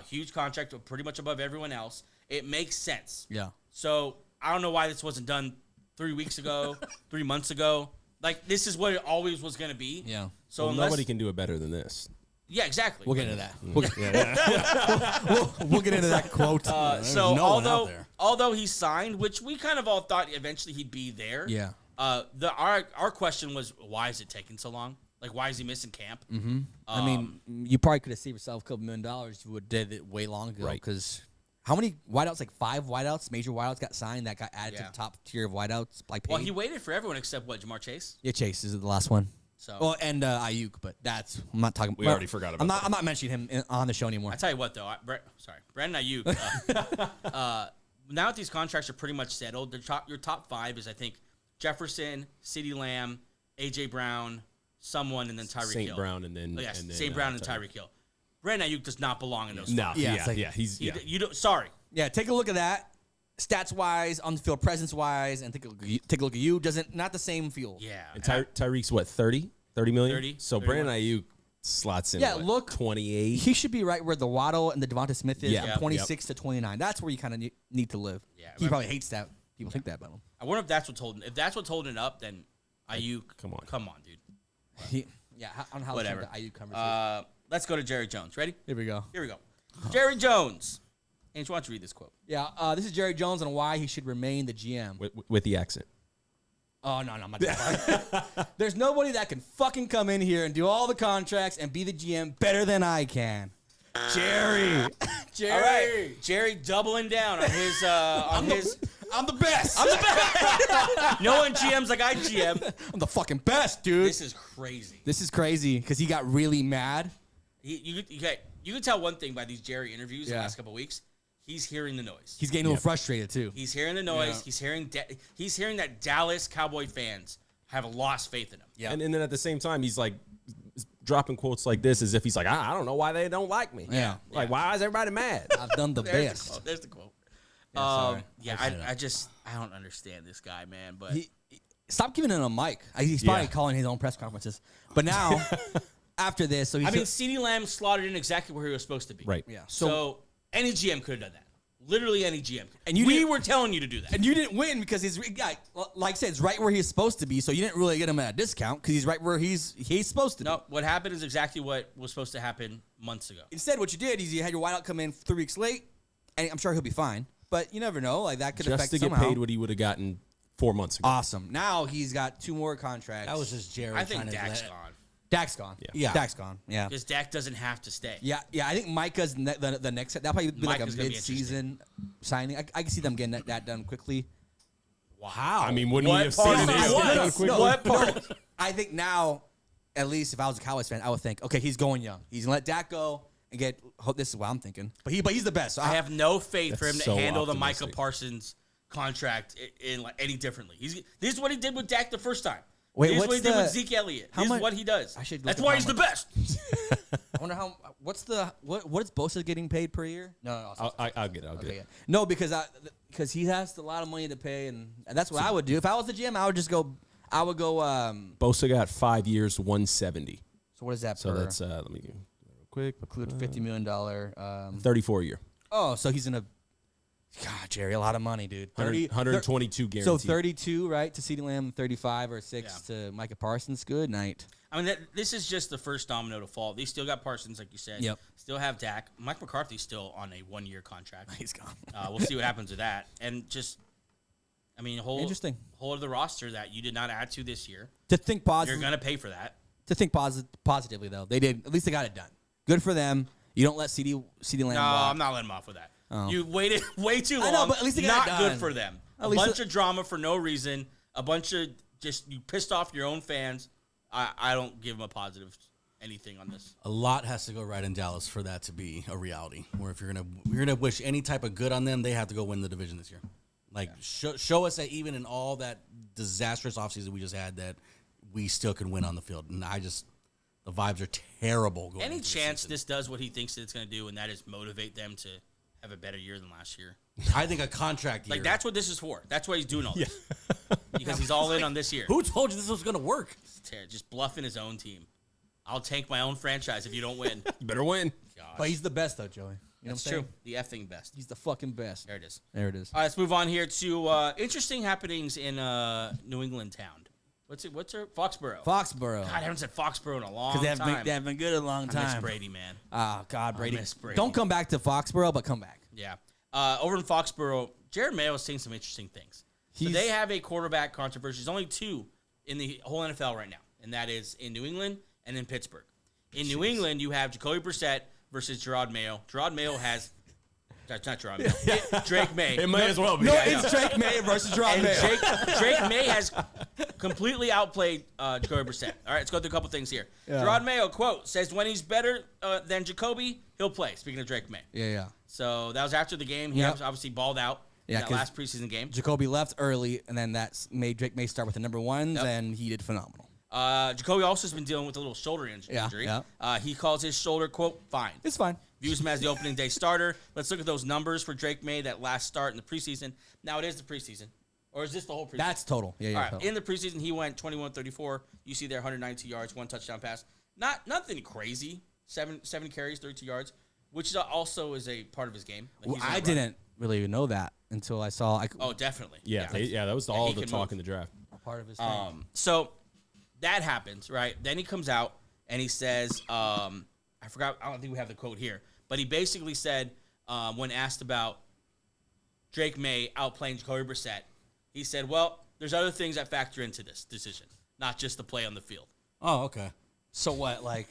Speaker 1: Huge contract, pretty much above everyone else. It makes sense.
Speaker 2: Yeah.
Speaker 1: So I don't know why this wasn't done 3 weeks ago, 3 months ago. Like, this is what it always was going to be.
Speaker 2: Yeah.
Speaker 1: So
Speaker 3: nobody can do it better than this.
Speaker 1: Yeah, exactly.
Speaker 2: We'll get into that. We'll get into that quote.
Speaker 1: So
Speaker 4: no
Speaker 1: although he signed, which we kind of all thought eventually he'd be there.
Speaker 2: Yeah.
Speaker 1: Our question was, why is it taking so long? Like, why is he missing camp?
Speaker 2: Mm-hmm. I mean, you probably could have saved yourself a couple $1 million if you would did it way long ago.
Speaker 3: Right.
Speaker 2: Because how many wideouts? Like 5 wideouts, major wideouts got signed that got added to the top tier of wideouts. Like, paid.
Speaker 1: Well, he waited for everyone except Jamar Chase.
Speaker 2: Yeah, Chase is the last one.
Speaker 1: So,
Speaker 2: well, and Ayuk, but I'm not talking.
Speaker 3: We already forgot about that.
Speaker 2: I'm not mentioning him on the show anymore.
Speaker 1: I tell you what, though, Brandon Ayuk. Now that these contracts are pretty much settled, your top 5 is, I think, Jefferson, CeeDee Lamb, AJ Brown, someone, and then Tyreek Hill.
Speaker 3: St. Brown and then
Speaker 1: St. Brown and Tyreek Hill. Brandon Ayuk does not belong in those.
Speaker 3: No,
Speaker 1: he's you don't. Sorry.
Speaker 2: Yeah, take a look at that. Stats wise, on the field presence wise, and take a look at you. Not the same feel.
Speaker 1: Yeah.
Speaker 3: And Tyreek's what, 30 million?
Speaker 1: 30.
Speaker 3: So
Speaker 1: 31.
Speaker 3: Brandon Ayuk slots in.
Speaker 2: Yeah,
Speaker 3: what,
Speaker 2: look,
Speaker 3: 28.
Speaker 2: He should be right where the Waddle and the Devonta Smith is,
Speaker 3: Yeah.
Speaker 2: from 26 to 29. That's where you kind of need to live.
Speaker 1: Yeah,
Speaker 2: he probably hates that. People think that about him.
Speaker 1: I wonder if that's what's holding. If that's what's holding it up, then Ayuk. Come on, dude.
Speaker 2: On how
Speaker 1: whatever.
Speaker 2: The Ayuk conversation.
Speaker 1: Let's go to Jerry Jones. Ready?
Speaker 2: Here we go.
Speaker 1: Jerry Jones. Angel, why don't you read this quote?
Speaker 2: Yeah, this is Jerry Jones on why he should remain the GM.
Speaker 3: With the accent.
Speaker 2: Oh, no, I'm not doing that. There's nobody that can fucking come in here and do all the contracts and be the GM better than I can. Jerry.
Speaker 1: All right. Jerry doubling down on his
Speaker 2: I'm the best.
Speaker 1: I'm the best. No one GMs like I GM.
Speaker 2: I'm the fucking best, dude.
Speaker 1: This is crazy.
Speaker 2: Because he got really mad.
Speaker 1: You can tell one thing by these Jerry interviews the last couple of weeks. He's hearing the noise.
Speaker 2: He's getting a little frustrated too.
Speaker 1: He's hearing the noise. Yeah. He's hearing that Dallas Cowboy fans have lost faith in him.
Speaker 3: Yeah. And then at the same time, he's like dropping quotes like this as if he's like, I don't know why they don't like me.
Speaker 2: Yeah.
Speaker 3: Like, why is everybody mad?
Speaker 2: I've done the best.
Speaker 1: There's the quote.
Speaker 2: Sorry.
Speaker 1: I don't understand this guy, man. But
Speaker 2: stop giving him a mic. He's probably calling his own press conferences. But now, after this, so
Speaker 1: CeeDee Lamb slotted in exactly where he was supposed to be.
Speaker 3: Right.
Speaker 2: Yeah.
Speaker 1: So any GM could have done that. Literally any GM.
Speaker 2: And
Speaker 1: we were telling you to do that.
Speaker 2: And you didn't win because he's, like I said, it's right where he's supposed to be. So you didn't really get him at a discount because he's right where he's supposed to be.
Speaker 1: No, what happened is exactly what was supposed to happen months ago.
Speaker 2: Instead, what you did is you had your wideout come in 3 weeks late, and I'm sure he'll be fine. But you never know. Like, that could affect somehow.
Speaker 3: Just to get paid what he would have gotten 4 months ago.
Speaker 2: Awesome. Now he's got 2 more contracts.
Speaker 4: That was just Jerry.
Speaker 1: I think Dak's gone.
Speaker 2: Dak's gone.
Speaker 4: Yeah.
Speaker 2: Dak's gone. Yeah.
Speaker 1: Because Dak doesn't have to stay.
Speaker 2: Yeah. I think Micah's the next. That'll probably be
Speaker 1: Micah's
Speaker 2: like a mid-season signing. I can see them getting that done quickly.
Speaker 1: Wow.
Speaker 3: I mean, wouldn't he have
Speaker 1: part
Speaker 3: seen
Speaker 1: of
Speaker 3: it
Speaker 1: what?
Speaker 3: done quickly?
Speaker 1: What part?
Speaker 2: I think now, at least if I was a Cowboys fan, I would think, okay, he's going young. He's gonna let Dak go and get. This is what I'm thinking. But he's the best. So
Speaker 1: I have no faith for him to
Speaker 3: so
Speaker 1: handle the
Speaker 3: optimistic.
Speaker 1: Micah Parsons contract in like any differently. This is what he did with Dak the first time.
Speaker 2: Wait,
Speaker 1: this is
Speaker 2: what's
Speaker 1: what he did
Speaker 2: the-
Speaker 1: with Zeke Elliott.
Speaker 2: how
Speaker 1: This
Speaker 2: much-
Speaker 1: is what he does.
Speaker 2: I should look
Speaker 1: That's
Speaker 2: up
Speaker 1: why
Speaker 2: how
Speaker 1: he's the
Speaker 2: much-
Speaker 1: best.
Speaker 2: I wonder what is Bosa getting paid per year? No.
Speaker 3: I'll get it.
Speaker 2: Yeah. No, because he has a lot of money to pay, and that's what I would do if I was the GM. I would just go. I would go.
Speaker 3: Bosa got 5 years, 170.
Speaker 2: So what is that?
Speaker 3: So
Speaker 2: per?
Speaker 3: that's let me real quick.
Speaker 2: include $50 million.
Speaker 3: 34 a year.
Speaker 2: Oh, so he's in a. God, Jerry, a lot of money, dude.
Speaker 3: 122 guaranteed.
Speaker 2: So 32, right, to CeeDee Lamb, 35 or 6 to Micah Parsons. Good night.
Speaker 1: I mean, this is just the first domino to fall. They still got Parsons, like you said.
Speaker 2: Yep.
Speaker 1: Still have Dak. Mike McCarthy's still on a 1-year contract.
Speaker 2: He's gone.
Speaker 1: We'll see what happens with that. And just, I mean, whole of the roster that you did not add to this year.
Speaker 2: To think positive.
Speaker 1: You're going to pay for that.
Speaker 2: To think positively, though. They did. At least they got it done. Good for them. You don't let CeeDee Lamb
Speaker 1: No,
Speaker 2: walk.
Speaker 1: I'm not letting him off with that.
Speaker 2: Oh.
Speaker 1: You waited way too long.
Speaker 2: I know, but at least they got
Speaker 1: not
Speaker 2: it done.
Speaker 1: good for them.
Speaker 2: At
Speaker 1: A
Speaker 2: least
Speaker 1: bunch of drama for no reason. A bunch of just you pissed off your own fans. I don't give them a positive anything on this.
Speaker 4: A lot has to go right in Dallas for that to be a reality. Where if you're gonna wish any type of good on them, they have to go win the division this year. Like show us that even in all that disastrous offseason we just had, that we still can win on the field. And the vibes are terrible. Going
Speaker 1: Any
Speaker 4: into the
Speaker 1: chance
Speaker 4: season.
Speaker 1: this does what he thinks it's going to do, and that is motivate them to have a better year than last year?
Speaker 4: I think a contract year.
Speaker 1: Like, that's what this is for. That's why he's doing all this. Because he's all in on this year.
Speaker 4: Who told you this was going to work?
Speaker 1: Just bluffing his own team. I'll tank my own franchise if you don't win.
Speaker 3: You better win.
Speaker 1: Gosh.
Speaker 2: But he's the best, though, Joey. You know
Speaker 1: That's
Speaker 2: what I'm
Speaker 1: true.
Speaker 2: saying?
Speaker 1: The effing best.
Speaker 2: He's the fucking best.
Speaker 1: There it is.
Speaker 2: There it is.
Speaker 1: All right, let's move on here to interesting happenings in New England town. What's her? Foxborough.
Speaker 2: Foxborough.
Speaker 1: God, I haven't said Foxborough in a long
Speaker 2: Because
Speaker 1: time.
Speaker 2: they haven't been good in a long
Speaker 1: I miss
Speaker 2: time.
Speaker 1: Brady, man.
Speaker 2: Oh, God, Brady.
Speaker 1: miss Brady.
Speaker 2: Don't come back to Foxborough, but come back.
Speaker 1: Yeah. Over in Foxborough, Jared Mayo is saying some interesting things. So they have a quarterback controversy. There's only 2 in the whole NFL right now, and that is in New England and in Pittsburgh. In New England, you have Jacoby Brissett versus Gerard Mayo. Gerard Mayo has... That's not Gerard Mayo. Drake May.
Speaker 3: It might as well be.
Speaker 2: No,
Speaker 3: Yeah,
Speaker 2: it's Drake May versus Gerard
Speaker 1: And
Speaker 2: Mayo.
Speaker 1: Drake May has completely outplayed Jacoby Brissett. All right, let's go through a couple things here. Gerard Mayo, quote, says when he's better than Jacoby, he'll play. Speaking of Drake May.
Speaker 2: Yeah.
Speaker 1: So that was after the game. He
Speaker 2: Yep.
Speaker 1: obviously balled out in that
Speaker 2: 'cause
Speaker 1: last preseason game.
Speaker 2: Jacoby left early, and then that made Drake May start with the number 1s,
Speaker 1: Yep.
Speaker 2: and he did phenomenal.
Speaker 1: Jacoby also has been dealing with a little shoulder injury.
Speaker 2: Yeah.
Speaker 1: He calls his shoulder, quote, fine.
Speaker 2: It's fine.
Speaker 1: Views him as the opening day starter. Let's look at those numbers for Drake May, that last start in the preseason. Now it is the preseason. Or is this the whole preseason?
Speaker 2: That's total. Yeah.
Speaker 1: All right.
Speaker 2: Total.
Speaker 1: In the preseason, he went 21-34. You see there, 192 yards, 1 touchdown pass. Nothing crazy. 7 carries, 32 yards, which also is a part of his game. Like,
Speaker 2: Well,
Speaker 1: he's not
Speaker 2: I
Speaker 1: running.
Speaker 2: didn't really even know that until I saw.
Speaker 1: Oh, definitely.
Speaker 3: Yeah, that was all
Speaker 1: he
Speaker 3: the
Speaker 1: can
Speaker 3: talk
Speaker 1: move.
Speaker 3: in the draft.
Speaker 2: part of his thing.
Speaker 1: So that happens, right? Then he comes out and he says, I don't think we have the quote here, but he basically said, when asked about Drake May outplaying Jacoby Brissett, he said, well, there's other things that factor into this decision, not just the play on the field.
Speaker 4: Oh, okay.
Speaker 2: So what? Like,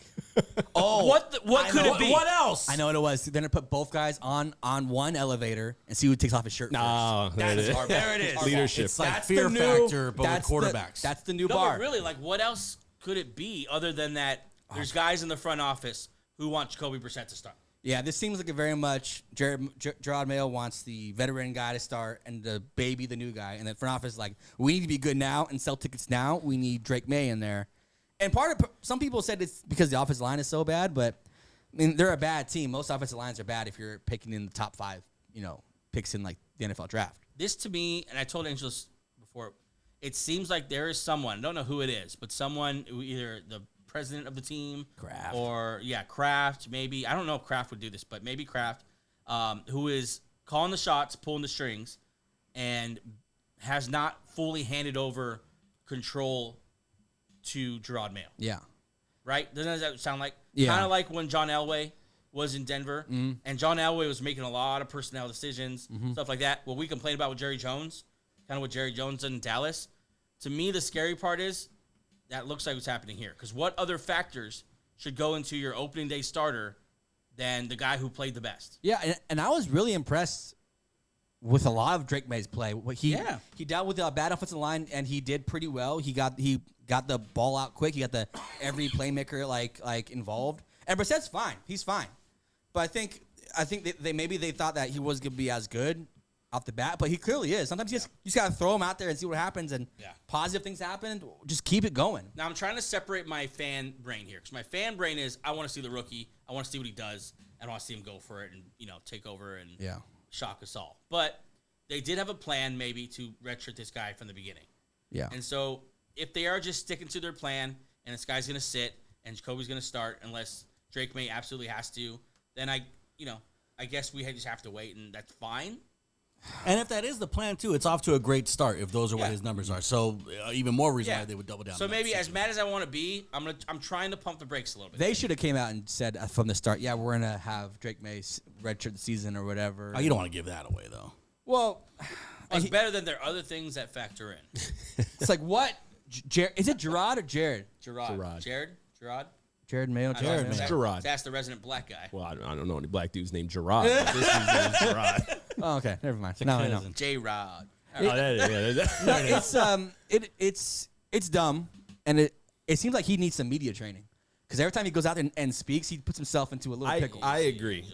Speaker 1: What could it be?
Speaker 4: What else?
Speaker 2: I know what it was. They're gonna put both guys on one elevator and see who takes off his shirt
Speaker 3: No, there it is.
Speaker 2: There it is.
Speaker 3: Leadership.
Speaker 4: It's like
Speaker 2: That's
Speaker 4: fear
Speaker 2: the new-
Speaker 4: factor, but with
Speaker 2: that's the-
Speaker 4: quarterbacks.
Speaker 2: That's the new
Speaker 1: No,
Speaker 2: bar.
Speaker 1: but really, like, what else could it be other than that there's guys in the front office who want Jacoby Brissett to start?
Speaker 2: Yeah, this seems like a very much Gerard Mayo wants the veteran guy to start and the baby, the new guy. And the front office is like, we need to be good now and sell tickets now. We need Drake May in there. And some people said it's because the offensive line is so bad, but I mean, they're a bad team. Most offensive lines are bad if you're picking in the top 5, picks in like the NFL draft.
Speaker 1: This to me, and I told Angelos before, it seems like there is someone, I don't know who it is, but someone, either the president of the team,
Speaker 2: Kraft.
Speaker 1: or Kraft, maybe. I don't know if Kraft would do this, but maybe Kraft, who is calling the shots, pulling the strings, and has not fully handed over control to Gerard Mayo.
Speaker 2: Yeah.
Speaker 1: Right? Doesn't that sound like?
Speaker 2: Yeah.
Speaker 1: Kind of like when John Elway was in Denver, and John Elway was making a lot of personnel decisions, stuff like that. What we complain about with Jerry Jones, kind of what Jerry Jones did in Dallas. To me, the scary part is that looks like what's happening here. Because what other factors should go into your opening day starter than the guy who played the best?
Speaker 2: Yeah, and I was really impressed with a lot of Drake May's play. He dealt with a bad offensive line, and he did pretty well. He got the ball out quick. He got the every playmaker like involved. And Brissett's fine. He's fine. But I think they thought that he was going to be as good off the bat, but he clearly is. Sometimes you just got to throw him out there and see what happens, and positive things happen. Just keep it going.
Speaker 1: Now, I'm trying to separate my fan brain here, because my fan brain is I want to see the rookie. I want to see what he does. I want to see him go for it and, take over and shock us all. But they did have a plan maybe to redshirt this guy from the beginning.
Speaker 2: Yeah.
Speaker 1: And so if they are just sticking to their plan and this guy's going to sit and Jacoby's going to start unless Drake May absolutely has to, then I guess we just have to wait, and that's fine.
Speaker 4: And if that is the plan, too, it's off to a great start if those are what his numbers are. So even more reason why they would double down.
Speaker 1: So maybe as mad as I want to be, I'm trying to pump the brakes a little bit.
Speaker 2: They should have came out and said from the start, we're going to have Drake May redshirt the season or whatever.
Speaker 4: Oh, you don't want to give that away, though.
Speaker 2: Well,
Speaker 1: it's better than there are other things that factor in.
Speaker 2: It's like what? Is it Gerard or Jared?
Speaker 1: Gerard.
Speaker 2: Jared Mayo. Jared Mayo.
Speaker 3: Gerard.
Speaker 1: That's the resident black guy.
Speaker 3: Well, I don't know any black dudes named Gerard. But this dude's name is Gerard.
Speaker 2: Oh, okay. Never mind. Now I know.
Speaker 1: J-Rod.
Speaker 2: It's dumb, and it seems like he needs some media training. Because every time he goes out there and speaks, he puts himself into a little pickle.
Speaker 3: I agree.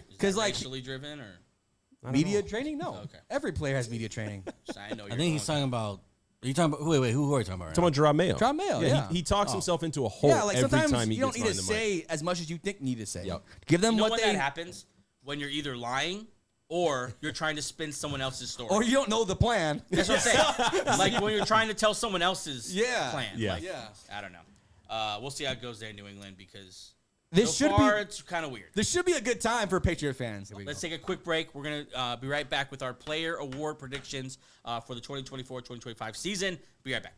Speaker 1: Because racially driven or
Speaker 2: media training? No.
Speaker 1: Okay.
Speaker 2: Every player has media training.
Speaker 1: I know.
Speaker 4: I think he's talking about. Are you talking about? Wait. Who are you talking about? Right
Speaker 3: Talking about Gerard Mayo.
Speaker 2: Gerard Mayo, yeah.
Speaker 3: He talks himself into a hole
Speaker 2: Yeah, like
Speaker 3: every
Speaker 2: sometimes
Speaker 3: time he
Speaker 2: you don't
Speaker 3: gets
Speaker 2: need to
Speaker 3: behind the mic.
Speaker 2: say as much as you think you need to say.
Speaker 3: Yep.
Speaker 2: Give them
Speaker 1: You know
Speaker 2: what
Speaker 1: when
Speaker 2: they
Speaker 1: that happens? When you're either lying or you're trying to spin someone else's story.
Speaker 2: or you don't know the plan.
Speaker 1: That's what I'm saying. Like when you're trying to tell someone else's plan.
Speaker 3: Yeah.
Speaker 1: Like, I don't know. We'll see how it goes there in New England because
Speaker 2: This
Speaker 1: so
Speaker 2: should
Speaker 1: far
Speaker 2: be
Speaker 1: it's kind of weird.
Speaker 2: This should be a good time for Patriot fans.
Speaker 1: Let's take a quick break. We're going to be right back with our player award predictions for the 2024-2025 season. Be right back.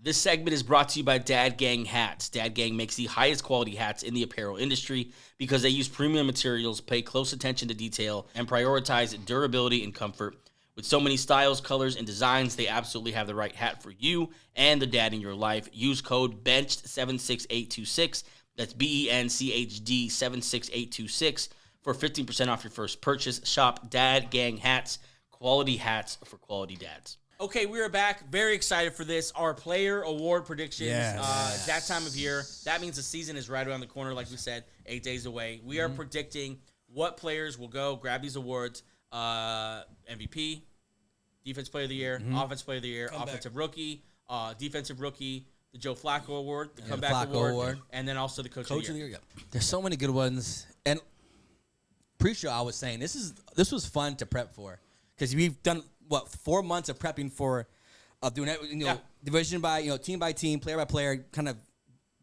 Speaker 1: This segment is brought to you by Dad Gang Hats. Dad Gang makes the highest quality hats in the apparel industry because they use premium materials, pay close attention to detail, and prioritize durability and comfort. With so many styles, colors, and designs, they absolutely have the right hat for you and the dad in your life. Use code BENCHED76826. That's BENCHD 76826 for 15% off your first purchase. Shop Dad Gang Hats, quality hats for quality dads. Okay, we are back. Very excited for this. Our player award predictions. It's that time of year. That means the season is right around the corner, like we said, 8 days away. We are predicting what players will go grab these awards. MVP, Defense Player of the Year, Offensive Player of the Year, Offensive Rookie, Defensive Rookie, the Joe Flacco Award, the Comeback Award, and then also the Coach of the Year.
Speaker 2: There's so many good ones. And pre-show, I was saying this was fun to prep for because we've done 4 months of prepping doing it, division by team, player by player, kind of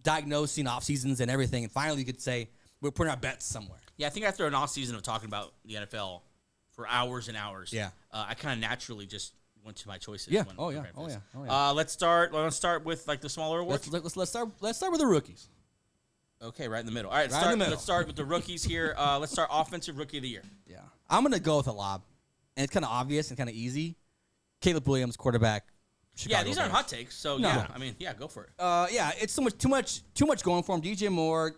Speaker 2: diagnosing off seasons and everything. And finally, you could say we're putting our bets somewhere.
Speaker 1: Yeah, I think after an off season of talking about the NFL for hours and hours, I kind of naturally just went to my choices.
Speaker 2: Yeah.
Speaker 1: Let's start with like the smaller awards.
Speaker 2: Let's start with the rookies.
Speaker 1: Okay, right in the middle. All right,
Speaker 2: Right in the middle.
Speaker 1: let's start with the rookies here. Let's start offensive rookie of the year.
Speaker 2: Yeah. I'm going to go with a lob. And it's kind of obvious and kind of easy. Caleb Williams, quarterback. Chicago
Speaker 1: Yeah, these aren't
Speaker 2: Bears.
Speaker 1: hot takes. So,
Speaker 2: No.
Speaker 1: yeah, I mean, yeah, go for it.
Speaker 2: Yeah, it's too much going for him. DJ Moore,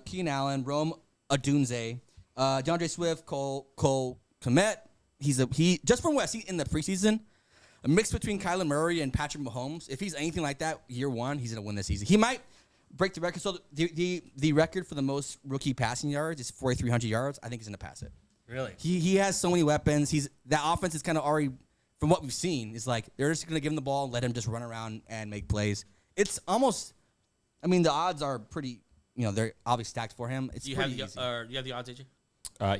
Speaker 2: Keenan Allen, Rome Odunze, DeAndre Swift, Cole Kmet. He just from what I see in the preseason, a mix between Kyler Murray and Patrick Mahomes. If he's anything like that year one, he's gonna win this season. He might break the record. So the record for the most rookie passing yards is 4,300 yards. I think he's gonna pass it.
Speaker 1: Really?
Speaker 2: He has so many weapons. That offense is kind of already, from what we've seen, is like they're just gonna give him the ball, let him just run around and make plays. It's almost, I mean, the odds are pretty. They're obviously stacked for him. It's
Speaker 1: Do you
Speaker 2: pretty
Speaker 1: have
Speaker 2: easy.
Speaker 1: you have the odds, AJ?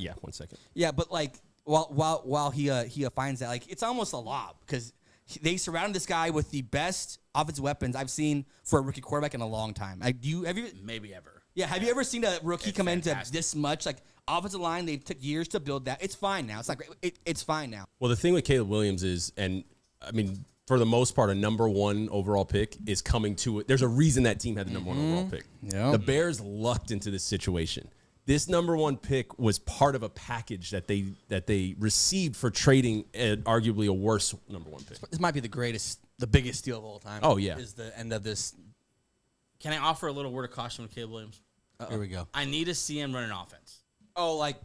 Speaker 3: Yeah, 1 second.
Speaker 2: Yeah, but like while he finds that, like, it's almost a lob because they surrounded this guy with the best offensive weapons I've seen for a rookie quarterback in a long time. Have you?
Speaker 1: Maybe ever.
Speaker 2: Yeah, have you ever seen a rookie
Speaker 1: It's
Speaker 2: come into
Speaker 1: fantastic.
Speaker 2: this much? Like, offensive line, they took years to build that. It's fine now. It's like it's fine now.
Speaker 3: Well, the thing with Caleb Williams is, and I mean, for the most part, a number 1 overall pick is coming to it. There's a reason that team had the number 1 overall pick.
Speaker 2: Yep.
Speaker 3: The Bears lucked into this situation. This number 1 pick was part of a package that they received for trading arguably a worse number 1 pick.
Speaker 2: This might be the biggest steal of all time.
Speaker 3: Oh, yeah.
Speaker 2: Is the end of this.
Speaker 1: Can I offer a little word of caution with Caleb Williams?
Speaker 4: Here we go.
Speaker 1: I need to see him run an offense.
Speaker 2: Oh, like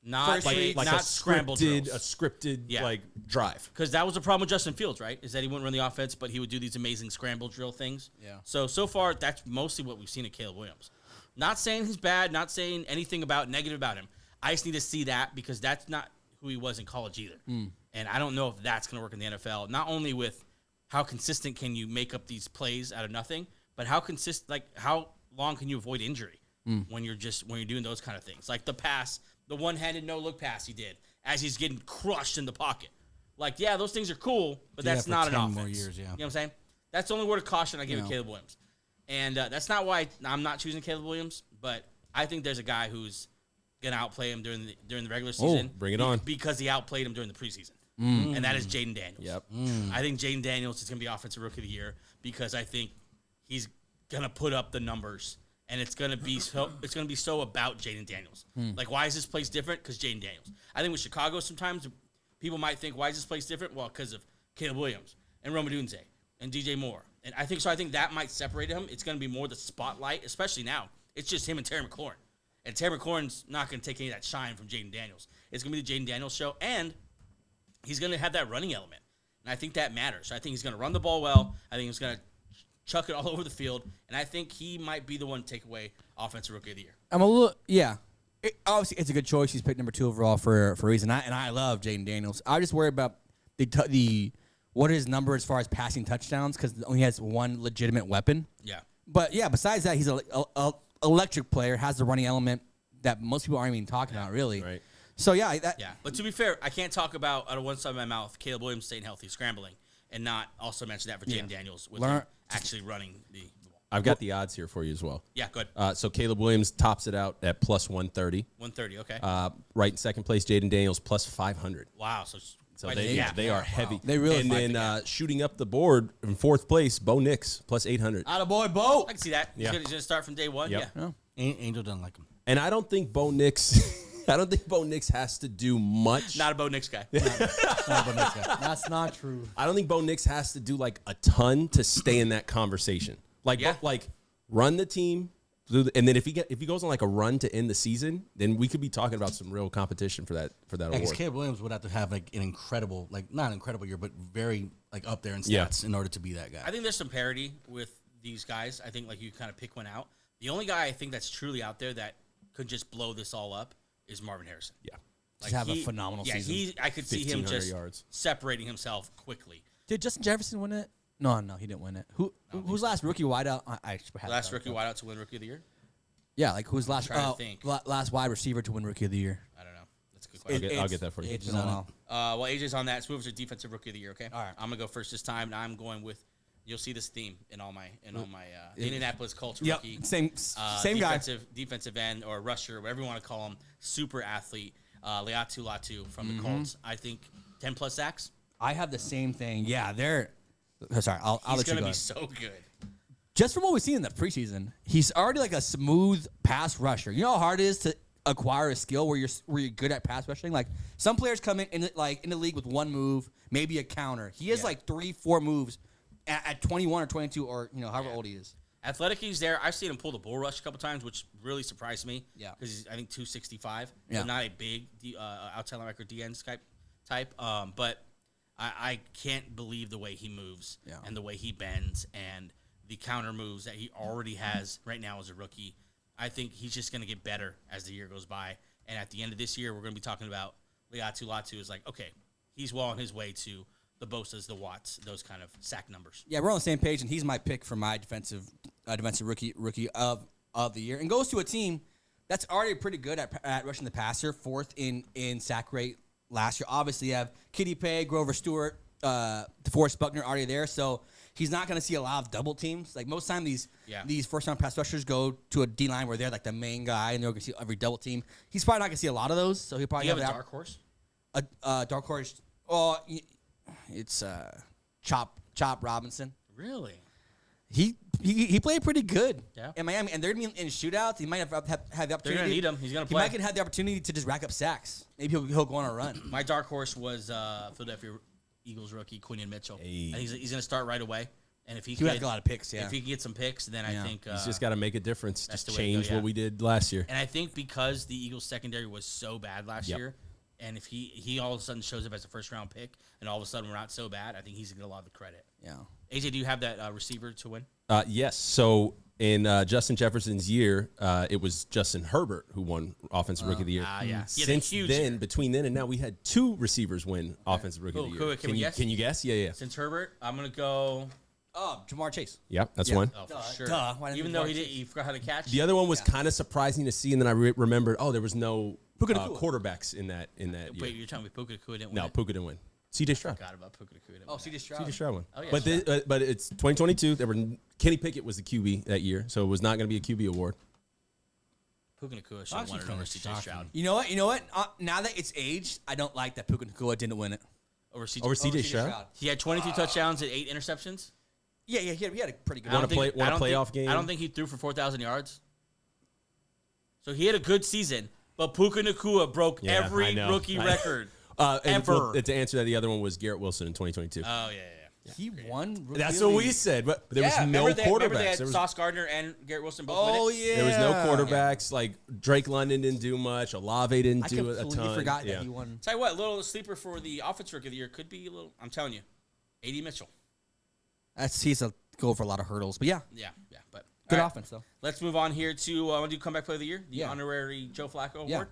Speaker 1: Not
Speaker 2: Firstly,
Speaker 1: not scramble drills.
Speaker 3: A scripted
Speaker 1: Yeah.
Speaker 3: drive.
Speaker 1: Because that was the problem with Justin Fields, right? Is that he wouldn't run the offense, but he would do these amazing scramble drill things.
Speaker 2: Yeah.
Speaker 1: So far, that's mostly what we've seen at Caleb Williams. Not saying he's bad, not saying anything negative about him. I just need to see that because that's not who he was in college either. And I don't know if that's going to work in the NFL. Not only with how consistent can you make up these plays out of nothing, but how long can you avoid injury when you're doing those kind of things, like the pass. The one-handed no-look pass he did as he's getting crushed in the pocket. Like, yeah, those things are cool, but
Speaker 4: Do
Speaker 1: that's
Speaker 4: that for
Speaker 1: not an
Speaker 4: 10
Speaker 1: offense.
Speaker 4: more years, yeah.
Speaker 1: You know what I'm saying? That's the only word of caution I give to Caleb Williams. And that's not why I'm not choosing Caleb Williams, but I think there's a guy who's going to outplay him during the regular season.
Speaker 3: Bring it on.
Speaker 1: Because he outplayed him during the preseason. And that is Jaden Daniels.
Speaker 3: Yep.
Speaker 1: I think Jaden Daniels is going to be Offensive Rookie of the Year because I think he's going to put up the numbers. And it's gonna be so about Jaden Daniels. Like, why is this place different? Because Jaden Daniels. I think with Chicago, sometimes people might think, why is this place different? Well, because of Caleb Williams and Rome Odunze and DJ Moore. And I think that might separate him. It's gonna be more the spotlight, especially now. It's just him and Terry McLaurin. And Terry McLaurin's not gonna take any of that shine from Jaden Daniels. It's gonna be the Jaden Daniels show, and he's gonna have that running element. And I think that matters. I think he's gonna run the ball well. I think he's gonna chuck it all over the field, and I think he might be the one to take away Offensive Rookie of the Year.
Speaker 2: I'm a little, yeah. Obviously, it's a good choice. He's picked number 2 overall for a reason. And I love Jaden Daniels. I just worry about what his number as far as passing touchdowns because he only has one legitimate weapon.
Speaker 1: Yeah.
Speaker 2: But yeah, besides that, he's an electric player. Has the running element that most people aren't even talking about, really.
Speaker 3: Right.
Speaker 2: So yeah,
Speaker 1: Yeah, but to be fair, I can't talk about, out of one side of my mouth, Caleb Williams staying healthy, scrambling, and not also mention that for Jaden Daniels with him actually running the ball.
Speaker 3: I've got the odds here for you as well.
Speaker 1: Yeah, good.
Speaker 3: So Caleb Williams tops it out at plus 130.
Speaker 1: 130, okay.
Speaker 3: Right in second place, Jaden Daniels plus 500.
Speaker 1: Wow,
Speaker 3: So they are heavy.
Speaker 2: They really
Speaker 3: and
Speaker 2: fight
Speaker 3: then shooting up the board in fourth place, Bo Nix plus 800.
Speaker 2: Attaboy, Bo.
Speaker 1: I can see that.
Speaker 3: Yeah.
Speaker 1: He's going to start from day one.
Speaker 3: Yep.
Speaker 1: Yeah.
Speaker 4: Angel doesn't like him.
Speaker 3: And I don't think Bo Nix. I don't think Bo Nix has to do much.
Speaker 1: Not a Bo Nix guy.
Speaker 2: That's not true.
Speaker 3: I don't think Bo Nix has to do like a ton to stay in that conversation. Like,
Speaker 1: Yeah.
Speaker 3: like run the team, and then if he goes on like a run to end the season, then we could be talking about some real competition for that
Speaker 4: Because
Speaker 3: award.
Speaker 4: Caleb Williams would have to have like an incredible, like not an incredible year, but very like up there in
Speaker 3: Yeah.
Speaker 4: stats in order to be that guy.
Speaker 1: I think there's some parity with these guys. I think like you kind of pick one out. The only guy I think that's truly out there that could just blow this all up is Marvin Harrison.
Speaker 3: Yeah.
Speaker 2: Just have a phenomenal season.
Speaker 1: I could see him
Speaker 3: 1,500
Speaker 1: just
Speaker 3: yards.
Speaker 1: separating himself quickly.
Speaker 2: Did Justin Jefferson win it? No, he didn't win it. Who's last rookie wideout? I have
Speaker 1: Last
Speaker 2: that.
Speaker 1: rookie wideout to win Rookie of the Year?
Speaker 2: Yeah, like who's last?
Speaker 1: trying to think.
Speaker 2: Last wide receiver to win Rookie of the Year.
Speaker 1: I don't know. That's a good question.
Speaker 3: I'll get that for you.
Speaker 2: It's been a while.
Speaker 1: Well, AJ's on that. Let's move to Defensive Rookie of the Year, okay?
Speaker 2: All right.
Speaker 1: I'm going to go first this time, and I'm going with, you'll see this theme in all my Indianapolis Colts
Speaker 2: Yep,
Speaker 1: rookie.
Speaker 2: same guy.
Speaker 1: Defensive end or rusher, whatever you want to call him, super athlete, Leatu Latu from the Colts. I think 10-plus sacks.
Speaker 2: I have the same thing. Yeah, they're. Sorry, I'll
Speaker 1: He's
Speaker 2: let you
Speaker 1: going to
Speaker 2: go.
Speaker 1: be so good.
Speaker 2: just from what we've seen in the preseason, he's already like a smooth pass rusher. You know how hard it is to acquire a skill where you're good at pass rushing? Like some players come in the league with one move, maybe a counter. He has like 3-4 moves at 21 or 22 or however old he is.
Speaker 1: Athletic, he's there. I've seen him pull the bull rush a couple times, which really surprised me.
Speaker 2: Yeah,
Speaker 1: because he's I think 265.
Speaker 2: Yeah,
Speaker 1: so not a big outside linebacker DN type. But I can't believe the way he moves and the way he bends and the counter moves that he already has right now as a rookie. I think he's just going to get better as the year goes by. And at the end of this year, we're going to be talking about Liatu Latu is like, okay, he's well on his way to the Bosas, the Watts, those kind of sack numbers.
Speaker 2: Yeah, we're on the same page, and he's my pick for my defensive rookie of the year. And goes to a team that's already pretty good at rushing the passer, 4th in sack rate last year. Obviously, you have Kitty Pay, Grover Stewart, DeForest Buckner already there, so he's not going to see a lot of double teams. Like most time, these first-round pass rushers go to a D-line where they're like the main guy, and they're going to see every double team. He's probably not going to see a lot of those, so he'll probably
Speaker 1: have a dark horse?
Speaker 2: A dark horse. Oh, it's Chop Robinson.
Speaker 1: Really?
Speaker 2: He played pretty good
Speaker 1: in
Speaker 2: Miami, and they're going to be in shootouts. He might have the opportunity.
Speaker 1: They're going to need him. He's going to play.
Speaker 2: He might have the opportunity to just rack up sacks. Maybe he'll go on a run.
Speaker 1: My dark horse was Philadelphia Eagles rookie Quinion Mitchell.
Speaker 3: Hey.
Speaker 1: And he's going to start right away. And if he
Speaker 2: could get a lot of picks,
Speaker 1: if he can get some picks, then I think
Speaker 3: he's just got to make a difference. Just change
Speaker 1: go,
Speaker 3: what we did last year.
Speaker 1: And I think because the Eagles secondary was so bad last year, and if he all of a sudden shows up as a first-round pick, and all of a sudden we're not so bad, I think he's going to get a lot of the credit.
Speaker 2: Yeah.
Speaker 1: AJ, do you have that receiver to win?
Speaker 3: Yes. So in Justin Jefferson's year, it was Justin Herbert who won Offensive Rookie of the Year.
Speaker 1: Yeah.
Speaker 3: Since then, between then and now, we had 2 receivers win Offensive Rookie of the Year.
Speaker 1: Cool. Can we guess?
Speaker 3: Can you guess? Yeah.
Speaker 1: Since Herbert, I'm going to go...
Speaker 2: Oh, Jamar Chase.
Speaker 3: Yep, that's one.
Speaker 1: Oh, for sure.
Speaker 2: Duh.
Speaker 1: Even though he forgot how to catch.
Speaker 3: The other one was kind of surprising to see, and then I remembered, there was no quarterbacks in that year.
Speaker 1: Wait, you're telling me Puka Nacua didn't win?
Speaker 3: No, Puka didn't win. C.J. Stroud.
Speaker 1: I forgot about Puka Nacua.
Speaker 2: Oh, C.J. Stroud.
Speaker 3: C.J. Stroud won.
Speaker 1: Oh, yeah,
Speaker 3: but it's 2022. Kenny Pickett was the QB that year, so it was not going to be a QB award.
Speaker 1: Puka Nacua should have won it over C.J. Stroud.
Speaker 2: You know what? Now that it's aged, I don't like that Puka Nacua didn't win it.
Speaker 1: Over C.J.
Speaker 3: Stroud?
Speaker 1: He had 22 touchdowns and 8 interceptions.
Speaker 2: Yeah, he had a pretty good.
Speaker 3: Want a playoff game?
Speaker 1: I don't think he threw for 4,000 yards. So he had a good season, but Puka Nacua broke every rookie record ever.
Speaker 3: To answer that, the other one was Garrett Wilson in 2022.
Speaker 1: Oh, yeah.
Speaker 2: He won.
Speaker 3: That's what we said, but there was no quarterbacks.
Speaker 1: Remember they had Sauce Gardner and Garrett Wilson both win it?
Speaker 2: Oh, yeah.
Speaker 3: There was no quarterbacks. Like Drake London didn't do much. Olave didn't do a ton. I
Speaker 2: completely forgot that he won.
Speaker 1: Tell you what, a little sleeper for the Offensive Rookie of the Year could be a little. I'm telling you, A.D. Mitchell.
Speaker 2: He's a go for a lot of hurdles, but yeah,
Speaker 1: but
Speaker 2: good offense though.
Speaker 1: Let's move on here to want to do Comeback Player of the Year, the honorary Joe Flacco Award.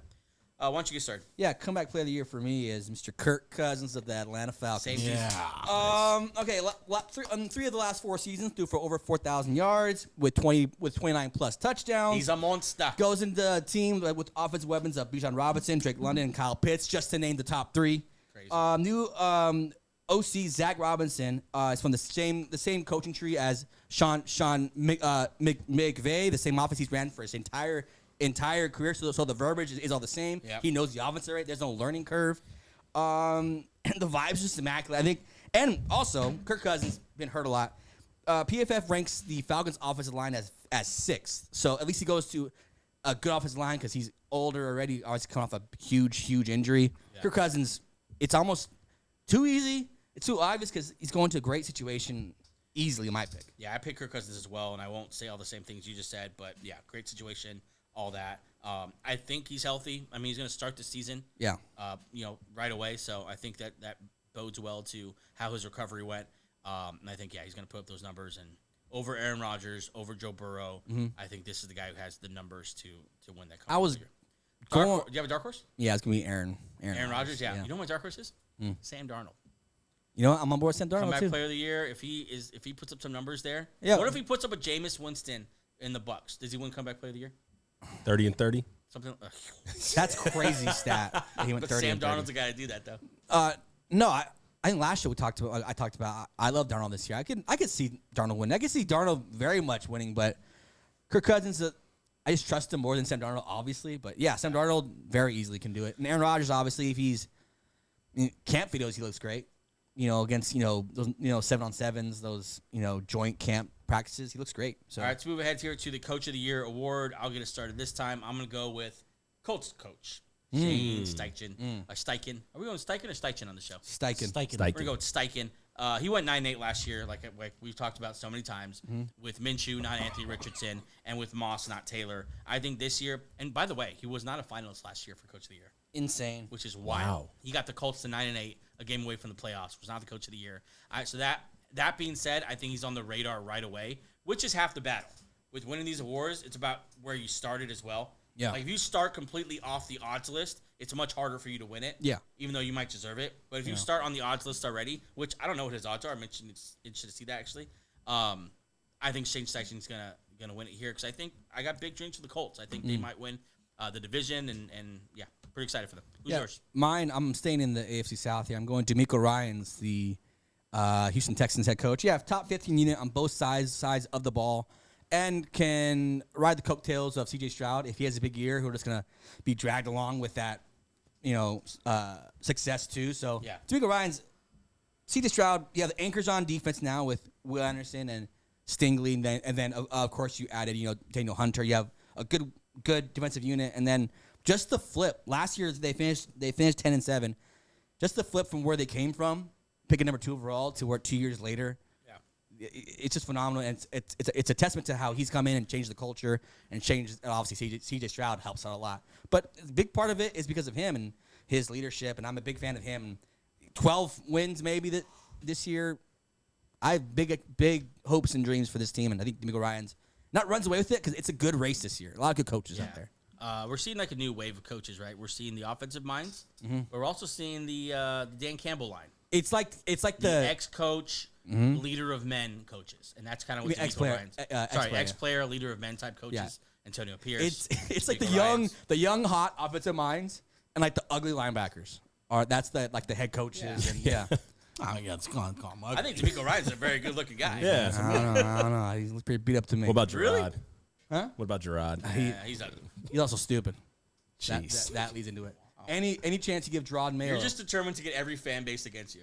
Speaker 1: Why don't you get started?
Speaker 2: Yeah, Comeback Player of the Year for me is Mr. Kirk Cousins of the Atlanta Falcons.
Speaker 1: Same
Speaker 2: Okay, 3 of the last 4 seasons threw for over 4,000 yards with 29 plus touchdowns.
Speaker 1: He's a monster.
Speaker 2: Goes into a team with offensive weapons of Bijan Robinson, Drake London, and Kyle Pitts, just to name the top 3.
Speaker 1: Crazy.
Speaker 2: New OC Zach Robinson is from the same coaching tree as Sean McVay, the same offense he's ran for his entire career. So the verbiage is all the same.
Speaker 1: Yep.
Speaker 2: He knows the offense already. There's no learning curve. And the vibe's just immaculate, I think. And also, Kirk Cousins been hurt a lot. PFF ranks the Falcons' offensive line as 6th. So at least he goes to a good offensive line because he's older already. Obviously coming off a huge injury. Yeah. Kirk Cousins, it's almost too easy. It's too obvious because he's going to a great situation easily, in my pick.
Speaker 1: Yeah, I picked Kirk Cousins as well, and I won't say all the same things you just said, but yeah, great situation, all that. I think he's healthy. I mean, he's going to start the season, right away. So I think that bodes well to how his recovery went. And I think he's going to put up those numbers and over Aaron Rodgers, over Joe Burrow. Mm-hmm. I think this is the guy who has the numbers to win that. Do you have a dark horse?
Speaker 2: Yeah, it's going to be Aaron
Speaker 1: Rodgers. Yeah. You know what my dark horse is? Sam Darnold.
Speaker 2: You know what? I'm on board with Sam Darnold
Speaker 1: Comeback
Speaker 2: too.
Speaker 1: Player of the Year. If he puts up some numbers there.
Speaker 2: Yeah.
Speaker 1: What if he puts up a Jameis Winston in the Bucs? Does he win Comeback Player of the Year?
Speaker 3: 30-30.
Speaker 1: Something.
Speaker 2: That's crazy stat. He went 30.
Speaker 1: Sam Darnold's the guy to do that though.
Speaker 2: No, I think last year I talked about I love Darnold this year. I could see Darnold win. I could see Darnold very much winning, but Kirk Cousins, I just trust him more than Sam Darnold, obviously. But yeah, Sam Darnold very easily can do it. And Aaron Rodgers, obviously, if he's camp videos, he looks great. against those 7-on-7s, those joint camp practices. He looks great. So
Speaker 1: all right, let's move ahead here to the Coach of the Year award. I'll get it started this time. I'm gonna go with Colts coach Shane Steichen. Steichen. Are we going Steichen or Steichen on the show?
Speaker 2: Steichen.
Speaker 1: We're gonna go with Steichen. He went 9-8 last year, like we've talked about so many times, with Minshew, not Anthony Richardson, and with Moss, not Taylor. I think this year, and by the way, he was not a finalist last year for Coach of the Year.
Speaker 2: Insane.
Speaker 1: Which is wild. Wow. He got the Colts to 9-8, a game away from the playoffs. Was not the Coach of the Year. All right, so that being said, I think he's on the radar right away, which is half the battle. With winning these awards, it's about where you started as well.
Speaker 2: Yeah.
Speaker 1: Like if you start completely off the odds list, it's much harder for you to win it.
Speaker 2: Yeah.
Speaker 1: Even though you might deserve it. But if you start on the odds list already, which I don't know what his odds are. I'm interested to see that actually. I think Shane Steichen's gonna win it here because I think I got big dreams for the Colts. I think they might win the division and yeah, pretty excited for them. Who's yours?
Speaker 2: Mine, I'm staying in the AFC South here. I'm going DeMeco Ryans, the Houston Texans head coach. Yeah, top 15 unit on both sides of the ball. And can ride the coattails of C.J. Stroud if he has a big year. Who are just gonna be dragged along with that, success too. So
Speaker 1: yeah,
Speaker 2: DeMeco Ryans, C.J. Stroud. Yeah, the anchors on defense now with Will Anderson and Stingley, and then of course you added Daniel Hunter. You have a good defensive unit, and then just the flip. Last year they finished 10-7. Just the flip from where they came from, picking number 2 overall to where 2 years later. It's just phenomenal, and it's a testament to how he's come in and changed the culture and changed. Obviously, C.J. Stroud helps out a lot, but a big part of it is because of him and his leadership. And I'm a big fan of him. 12 wins maybe this year. I have big hopes and dreams for this team, and I think DeMeco Ryans not runs away with it because it's a good race this year. A lot of good coaches out there.
Speaker 1: We're seeing like a new wave of coaches, right? We're seeing the offensive minds, but we're also seeing the Dan Campbell line.
Speaker 2: It's like the
Speaker 1: ex-coach. Leader of men coaches, and that's kind of what
Speaker 2: ex-player,
Speaker 1: ex-player, leader of men type coaches. Yeah. Antonio Pierce.
Speaker 2: It's like the young hot offensive minds and like the ugly linebackers. That's the head coaches and
Speaker 4: Oh yeah, it's gone.
Speaker 1: I think DeMeco Ryans is a very good looking guy.
Speaker 3: Yeah,
Speaker 2: I don't know. He looks pretty beat up to me.
Speaker 3: What about Gerard?
Speaker 1: Really?
Speaker 2: Huh?
Speaker 3: What about Gerard?
Speaker 1: He's ugly.
Speaker 2: He's also stupid.
Speaker 3: Jeez.
Speaker 2: That leads into it. Any chance you give Gerard Mayo?
Speaker 1: You're just determined to get every fan base against you.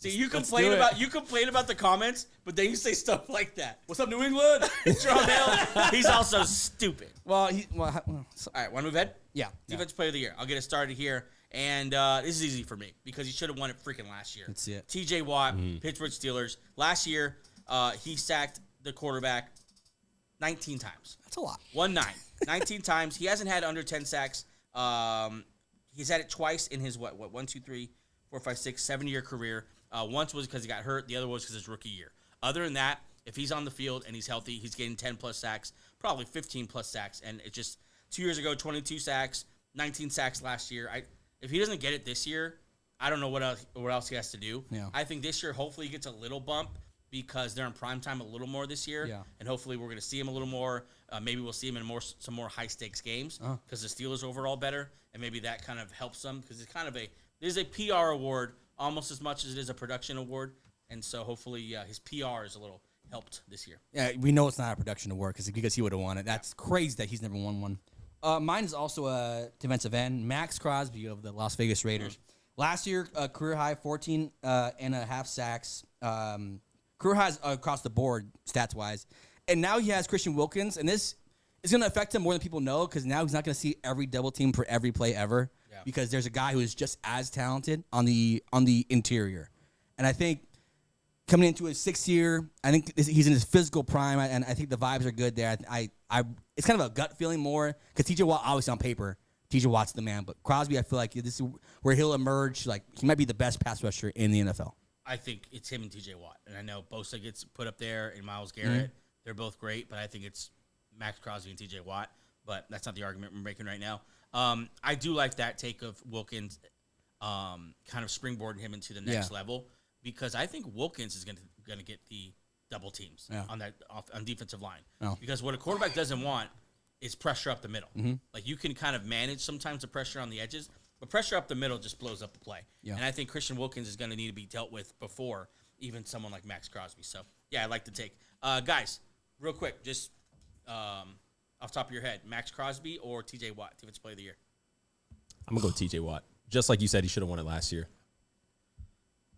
Speaker 1: See, you complain about the comments, but then you say stuff like that. What's up, New England? Gerard Mayo. He's also stupid.
Speaker 2: All
Speaker 1: right, want to move ahead?
Speaker 2: Yeah.
Speaker 1: Defensive Player of the Year. I'll get it started here, and this is easy for me because he should have won it freaking last year.
Speaker 2: That's it.
Speaker 1: T.J. Watt, Pittsburgh Steelers. Last year, he sacked the quarterback 19 times.
Speaker 2: That's a lot.
Speaker 1: 19 times. He hasn't had under 10 sacks. He's had it twice in his 1, 2, 3, 4, 5, 6, 7-year career. Once was because he got hurt. The other was because his rookie year. Other than that, if he's on the field and he's healthy, he's getting 10-plus sacks, probably 15-plus sacks. And it's just 2 years ago, 22 sacks, 19 sacks last year. If he doesn't get it this year, I don't know what else he has to do.
Speaker 2: Yeah.
Speaker 1: I think this year, hopefully, he gets a little bump because they're in prime time a little more this year.
Speaker 2: Yeah.
Speaker 1: And hopefully, we're going to see him a little more. Maybe we'll see him in some more high-stakes games because the Steelers are overall better. And maybe that kind of helps them because it's kind of there's a PR award almost as much as it is a production award. And so hopefully his PR is a little helped this year.
Speaker 2: Yeah, we know it's not a production award because he would have won it. That's crazy that he's never won one. Mine is also a defensive end, Max Crosby of the Las Vegas Raiders. Last year, career high 14.5 sacks. Career highs across the board, stats-wise. And now he has Christian Wilkins, and this is going to affect him more than people know because now he's not going to see every double team for every play ever because there's a guy who is just as talented on the interior. And I think coming into his 6th year, I think he's in his physical prime, and I think the vibes are good there. It's kind of a gut feeling more because T.J. Watt, obviously on paper, T.J. Watt's the man. But Crosby, I feel like this is where he'll emerge. Like he might be the best pass rusher in the NFL.
Speaker 1: I think it's him and T.J. Watt. And I know Bosa gets put up there and Myles Garrett. They're both great, but I think it's Max Crosby and T.J. Watt. But that's not the argument we're making right now. I do like that take of Wilkins kind of springboarding him into the next level because I think Wilkins is going to get the double teams on defensive line. Because what a quarterback doesn't want is pressure up the middle. Like you can kind of manage sometimes the pressure on the edges, but pressure up the middle just blows up the play. And I think Christian Wilkins is going to need to be dealt with before even someone like Max Crosby. So, yeah, I like the take. Guys, real quick, just off the top of your head, Max Crosby or T.J. Watt, Defensive Player of the Year?
Speaker 3: I'm going to go T.J. Watt. Just like you said, he should have won it last year.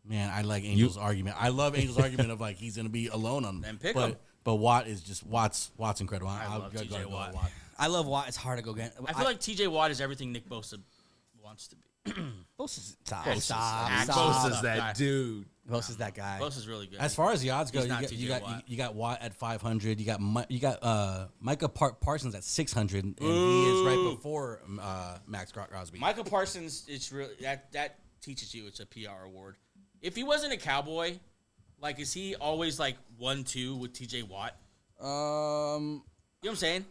Speaker 4: Man, I like Angel's argument. I love Angel's argument of like he's going to be alone on
Speaker 1: and pick him.
Speaker 4: But Watt is just Watt's incredible.
Speaker 1: I love TJ Watt.
Speaker 2: I love Watt. It's hard to go against.
Speaker 1: I feel like TJ Watt is everything Nick Bosa wants to be.
Speaker 2: Bosa's
Speaker 3: Bosa's that dude.
Speaker 2: Bosa's that guy.
Speaker 1: Bosa's really good.
Speaker 4: As far as the odds go,
Speaker 1: He's
Speaker 4: you
Speaker 1: not
Speaker 4: got
Speaker 1: TJ
Speaker 4: you got Watt at 500. You got Micah Parsons at 600, and he is right before Max Crosby.
Speaker 1: Michael Parsons, it's really that teaches you it's a PR award. If he wasn't a Cowboy, like is he always like 1-2 with TJ Watt? You know what I'm saying?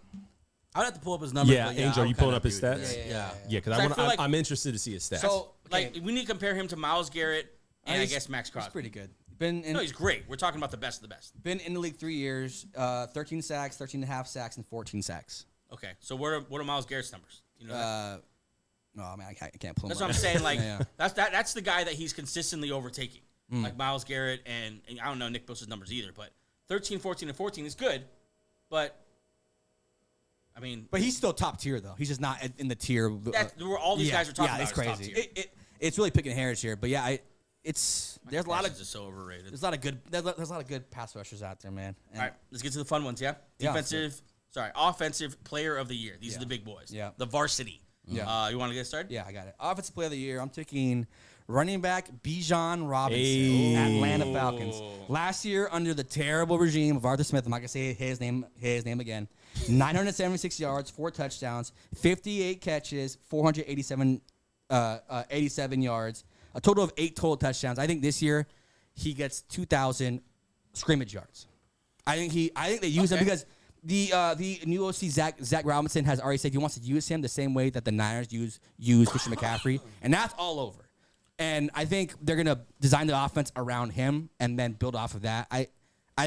Speaker 4: I would have to pull up his numbers.
Speaker 3: Yeah, Angel, are you pulling up his stats?
Speaker 4: Yeah.
Speaker 3: Because I'm interested to see his stats.
Speaker 1: So, like, we need to compare him to Myles Garrett and I guess Max Crosby.
Speaker 2: He's pretty good.
Speaker 1: No, he's great. We're talking about the best of the best.
Speaker 2: Been in the league 3 years, 13 sacks, 13 and a half sacks, and 14 sacks.
Speaker 1: Okay, so what are Myles Garrett's numbers? You know that?
Speaker 2: No, I mean, I can't pull them
Speaker 1: That's
Speaker 2: up.
Speaker 1: what I'm saying. Like, that's the guy that he's consistently overtaking. Like Myles Garrett, and I don't know Nick Bosa's numbers either, but 13, 14, and 14 is good, but I mean,
Speaker 2: but he's still top tier though. He's just not in the tier.
Speaker 1: Where all these guys are talking about.
Speaker 2: It's crazy. It's really picking hairs here, but yeah, there's a lot of
Speaker 1: so overrated.
Speaker 2: There's a lot of good pass rushers out there, man. And
Speaker 1: all right, let's get to the fun ones. Yeah, offensive player of the year. These are the big boys.
Speaker 2: Yeah,
Speaker 1: the varsity.
Speaker 2: Yeah,
Speaker 1: you want to get started?
Speaker 2: Yeah, I got it. Offensive player of the year. I'm taking running back Bijan Robinson, Atlanta Falcons. Last year, under the terrible regime of Arthur Smith, I'm not gonna say his name again. 976 yards, 4 touchdowns, 58 catches, 487 87 yards, a total of 8 total touchdowns. I think this year he gets 2,000 scrimmage yards. I think they use him because the new OC Zach Robinson has already said he wants to use him the same way that the Niners use Christian McCaffrey, and that's all over. And I think they're gonna design the offense around him and then build off of that. I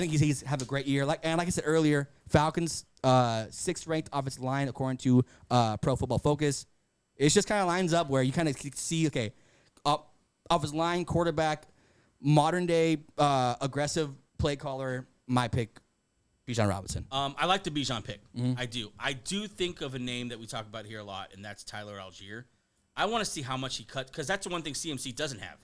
Speaker 2: think he's have a great year. Like I said earlier, Falcons 6th ranked offensive line according to Pro Football Focus. It just kind of lines up where you kind of see offensive line, quarterback, modern day aggressive play caller. My pick, Bijan Robinson.
Speaker 1: I like the Bijan pick. I do. I do think of a name that we talk about here a lot, and that's Tyler Algier. I want to see how much he cut because that's the one thing CMC doesn't have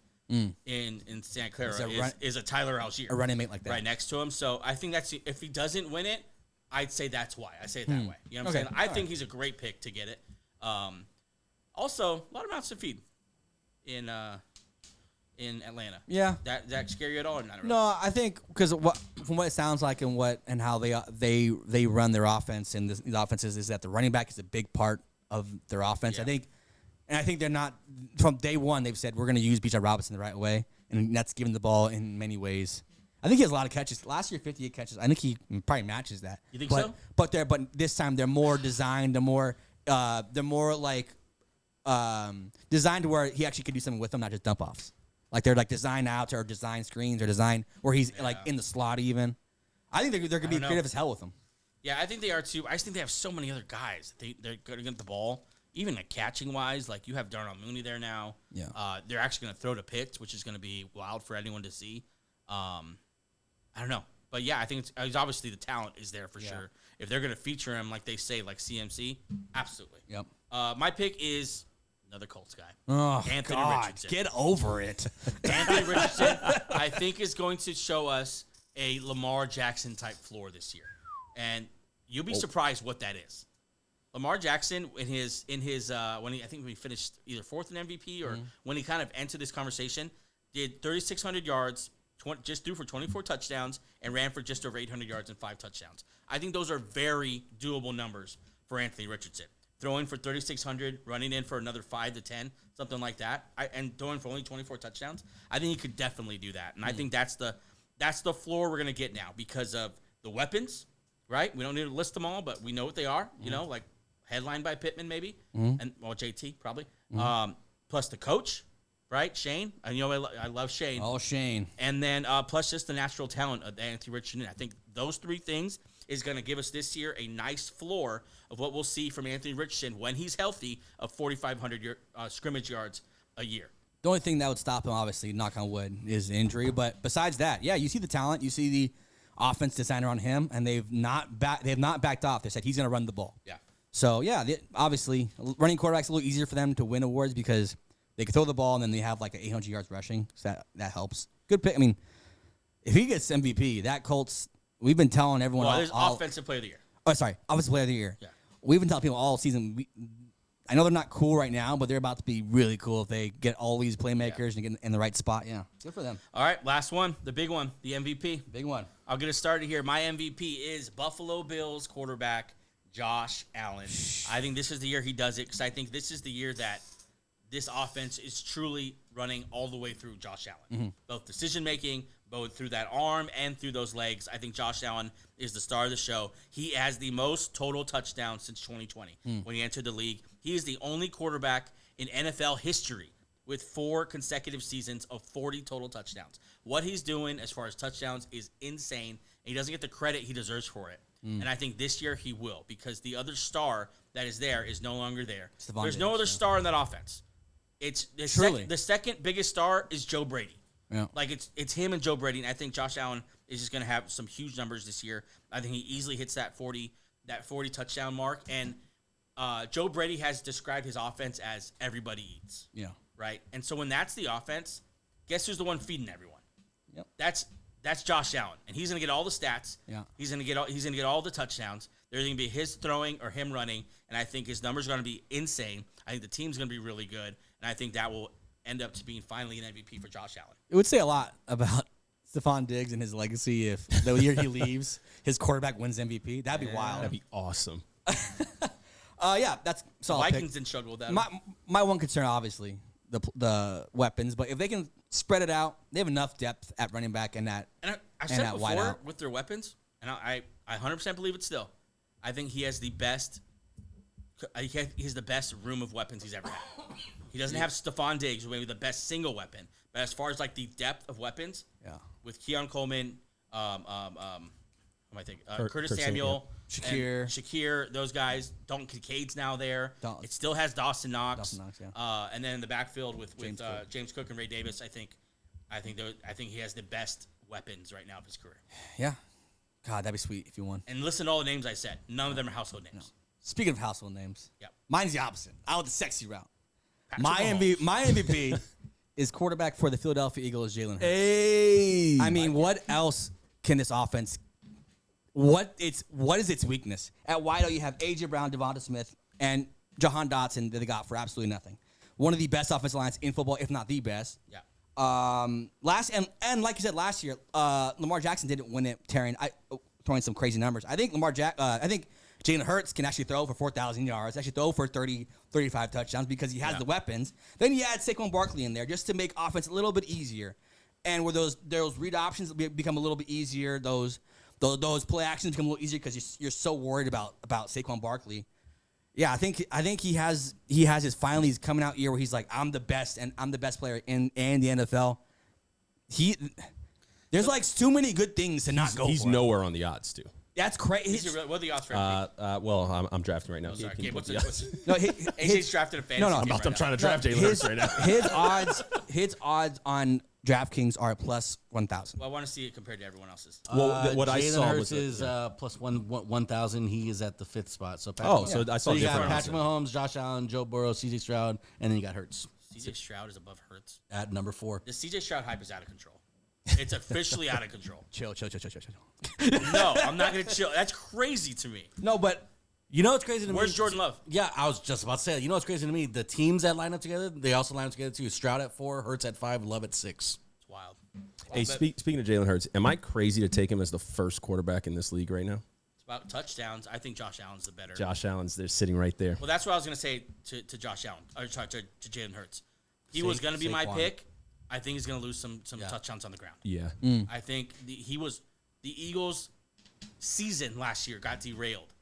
Speaker 1: in Santa Clara is a Tyler Algier,
Speaker 2: a running mate like that
Speaker 1: right next to him. So I think that's if he doesn't win it, I'd say that's why. I say it that way. You know what I'm saying? I think he's a great pick to get it. Also, a lot of mouths to feed in Atlanta.
Speaker 2: Yeah,
Speaker 1: that scare you at all or not? Really?
Speaker 2: No, I think because from what it sounds like and how they run their offense and the offenses is that the running back is a big part of their offense. Yeah. I think they're not from day one. They've said we're going to use Bijan Robinson the right way, and that's giving the ball in many ways. I think he has a lot of catches. Last year, 58 catches. I think he probably matches that.
Speaker 1: You think so?
Speaker 2: But this time they're more designed. They're more like designed to where he actually could do something with them, not just dump offs. Like they're like design outs or design screens or design where he's like in the slot even. I think they're going to be creative as hell with him.
Speaker 1: Yeah, I think they are too. I just think they have so many other guys. They're going to get the ball. Even like catching wise, like you have Darnell Mooney there now.
Speaker 2: Yeah.
Speaker 1: They're actually going to throw to Pitts, which is going to be wild for anyone to see. I don't know. But yeah, I think it's obviously the talent is there for sure. If they're going to feature him like they say, like CMC, absolutely.
Speaker 2: Yep.
Speaker 1: My pick is another Colts guy.
Speaker 2: Oh,
Speaker 1: Anthony Richardson.
Speaker 2: Get over it.
Speaker 1: Anthony Richardson, I think, is going to show us a Lamar Jackson type floor this year. And you'll be surprised what that is. Lamar Jackson when he finished either 4th in MVP or when he kind of entered this conversation, did 3,600 yards, just threw for 24 touchdowns and ran for just over 800 yards and 5 touchdowns. I think those are very doable numbers for Anthony Richardson. Throwing for 3,600, running in for another 5 to 10, something like that, and throwing for only 24 touchdowns. I think he could definitely do that, and I think that's the floor we're gonna get now because of the weapons, right? We don't need to list them all, but we know what they are. You know, like headlined by Pittman maybe, and JT probably. Plus the coach, right? Shane, and I love Shane.
Speaker 2: Oh, Shane,
Speaker 1: and then plus just the natural talent of Anthony Richardson. I think those 3 things is going to give us this year a nice floor of what we'll see from Anthony Richardson when he's healthy of 4,500 scrimmage yards a year.
Speaker 2: The only thing that would stop him, obviously, knock on wood, is injury. But besides that, yeah, you see the talent, you see the offense designer on him, and they've not backed off. They said he's going to run the ball.
Speaker 1: Yeah.
Speaker 2: So yeah, obviously, running quarterback's a little easier for them to win awards because They can throw the ball, and then they have like 800 yards rushing, so that helps. Good pick. I mean, if he gets MVP, that Colts, we've been telling everyone.
Speaker 1: Well, there's Offensive Player of the Year.
Speaker 2: Oh, sorry. Offensive Player of the Year.
Speaker 1: Yeah.
Speaker 2: We've been telling people all season. I know they're not cool right now, but they're about to be really cool if they get all these playmakers and get in the right spot. Yeah. Good for them.
Speaker 1: All right, last one, the big one, the MVP.
Speaker 2: Big one.
Speaker 1: I'll get us started here. My MVP is Buffalo Bills quarterback Josh Allen. I think this is the year he does it because I think this is the year that this offense is truly running all the way through Josh Allen. Both decision-making, both through that arm and through those legs. I think Josh Allen is the star of the show. He has the most total touchdowns since 2020 when he entered the league. He is the only quarterback in NFL history with 4 consecutive seasons of 40 total touchdowns. What he's doing as far as touchdowns is insane, and he doesn't get the credit he deserves for it. And I think this year he will because the other star that is there is no longer there. There's no other star in that offense. It's the second biggest star is Joe Brady.
Speaker 2: Yeah.
Speaker 1: Like it's him and Joe Brady, and I think Josh Allen is just going to have some huge numbers this year. I think he easily hits that 40 touchdown mark. And Joe Brady has described his offense as everybody eats.
Speaker 2: Yeah.
Speaker 1: Right. And so when that's the offense, guess who's the one feeding everyone?
Speaker 2: Yep.
Speaker 1: That's Josh Allen, and he's going to get all the stats.
Speaker 2: Yeah.
Speaker 1: He's going to get all the touchdowns. There's going to be his throwing or him running, and I think his numbers are going to be insane. I think the team's going to be really good, and I think that will end up to being finally an MVP for Josh Allen.
Speaker 2: It would say a lot about Stephon Diggs and his legacy if the year he leaves, his quarterback wins MVP. That'd be wild.
Speaker 3: That'd be awesome.
Speaker 2: Yeah, that's solid.
Speaker 1: Vikings
Speaker 2: pick.
Speaker 1: didn't struggle with that.
Speaker 2: My one concern, obviously, the weapons, but if they can spread it out, they have enough depth at running back and that.
Speaker 1: And I've said before with their weapons, and I 100% believe it still. I think he has the best. He has the best room of weapons he's ever had. He doesn't have Stephon Diggs, maybe the best single weapon, but as far as like the depth of weapons, with Keon Coleman, who am I thinking? Curtis Samuel, Shakir, those guys. Dalton Kincaid's now there. It still has Dawson Knox. And then in the backfield with James Cook and Ray Davis, I think he has the best weapons right now of his career.
Speaker 2: Yeah. God, that'd be sweet if you won.
Speaker 1: And listen to all the names I said. None of them are household names.
Speaker 2: No. Speaking of household names, mine's the opposite. I went the sexy route. My MVP is quarterback for the Philadelphia Eagles, Jalen Hurts.
Speaker 3: Hey,
Speaker 2: I mean, what else can this offense? What is its weakness? At wideout, you have AJ Brown, Devonta Smith, and Jahan Dotson that they got for absolutely nothing. One of the best offensive lines in football, if not the best.
Speaker 1: Yeah.
Speaker 2: And like you said last year, Lamar Jackson didn't win it, throwing some crazy numbers. I think Jalen Hurts can actually throw for 4,000 yards, actually throw for 30, 35 touchdowns because he has the weapons. Then you add Saquon Barkley in there just to make offense a little bit easier. And where those read options become a little bit easier, those play actions become a little easier because you're so worried about Saquon Barkley. Yeah, I think he has his finally he's coming out year where he's like, I'm the best and I'm the best player in the NFL. There's like too many good things to not go for.
Speaker 3: He's nowhere on the odds too.
Speaker 2: That's crazy.
Speaker 1: What are the odds for
Speaker 3: well, I'm drafting right now.
Speaker 1: Sorry, Gabe, what's
Speaker 2: no,
Speaker 1: AJ's drafted a fantasy
Speaker 3: I'm trying to draft Jalen Hurts right now.
Speaker 2: His odds on DraftKings are plus 1,000.
Speaker 1: Well, I want to see it compared to everyone else's.
Speaker 3: Well, what I saw
Speaker 4: Hurts
Speaker 3: was
Speaker 4: is plus 1,000. He is at the 5th spot. So
Speaker 3: so I saw
Speaker 4: you got
Speaker 3: different
Speaker 4: Patrick Mahomes, Josh Allen, Joe Burrow, CJ Stroud, and then you got Hurts.
Speaker 1: CJ Stroud is above Hurts
Speaker 4: at number 4.
Speaker 1: The CJ Stroud hype is out of control. It's officially out of control.
Speaker 2: Chill.
Speaker 1: No, I'm not going to chill. That's crazy to me.
Speaker 2: No, but
Speaker 4: you know what's crazy to me?
Speaker 1: Where's Jordan Love?
Speaker 4: Yeah, I was just about to say that. You know what's crazy to me? The teams that line up together, they also line up together too. Stroud at 4, Hurts at 5, Love at 6.
Speaker 1: It's wild.
Speaker 3: Hey, speaking of Jalen Hurts, am I crazy to take him as the first quarterback in this league right now?
Speaker 1: It's about touchdowns. I think Josh Allen's the better.
Speaker 3: Josh Allen's there sitting right there.
Speaker 1: Well, that's what I was going to say to Josh Allen. Or sorry, to Jalen Hurts. He was going to be my pick. I think he's going to lose some touchdowns on the ground.
Speaker 3: Yeah.
Speaker 1: I think the Eagles' season last year got derailed.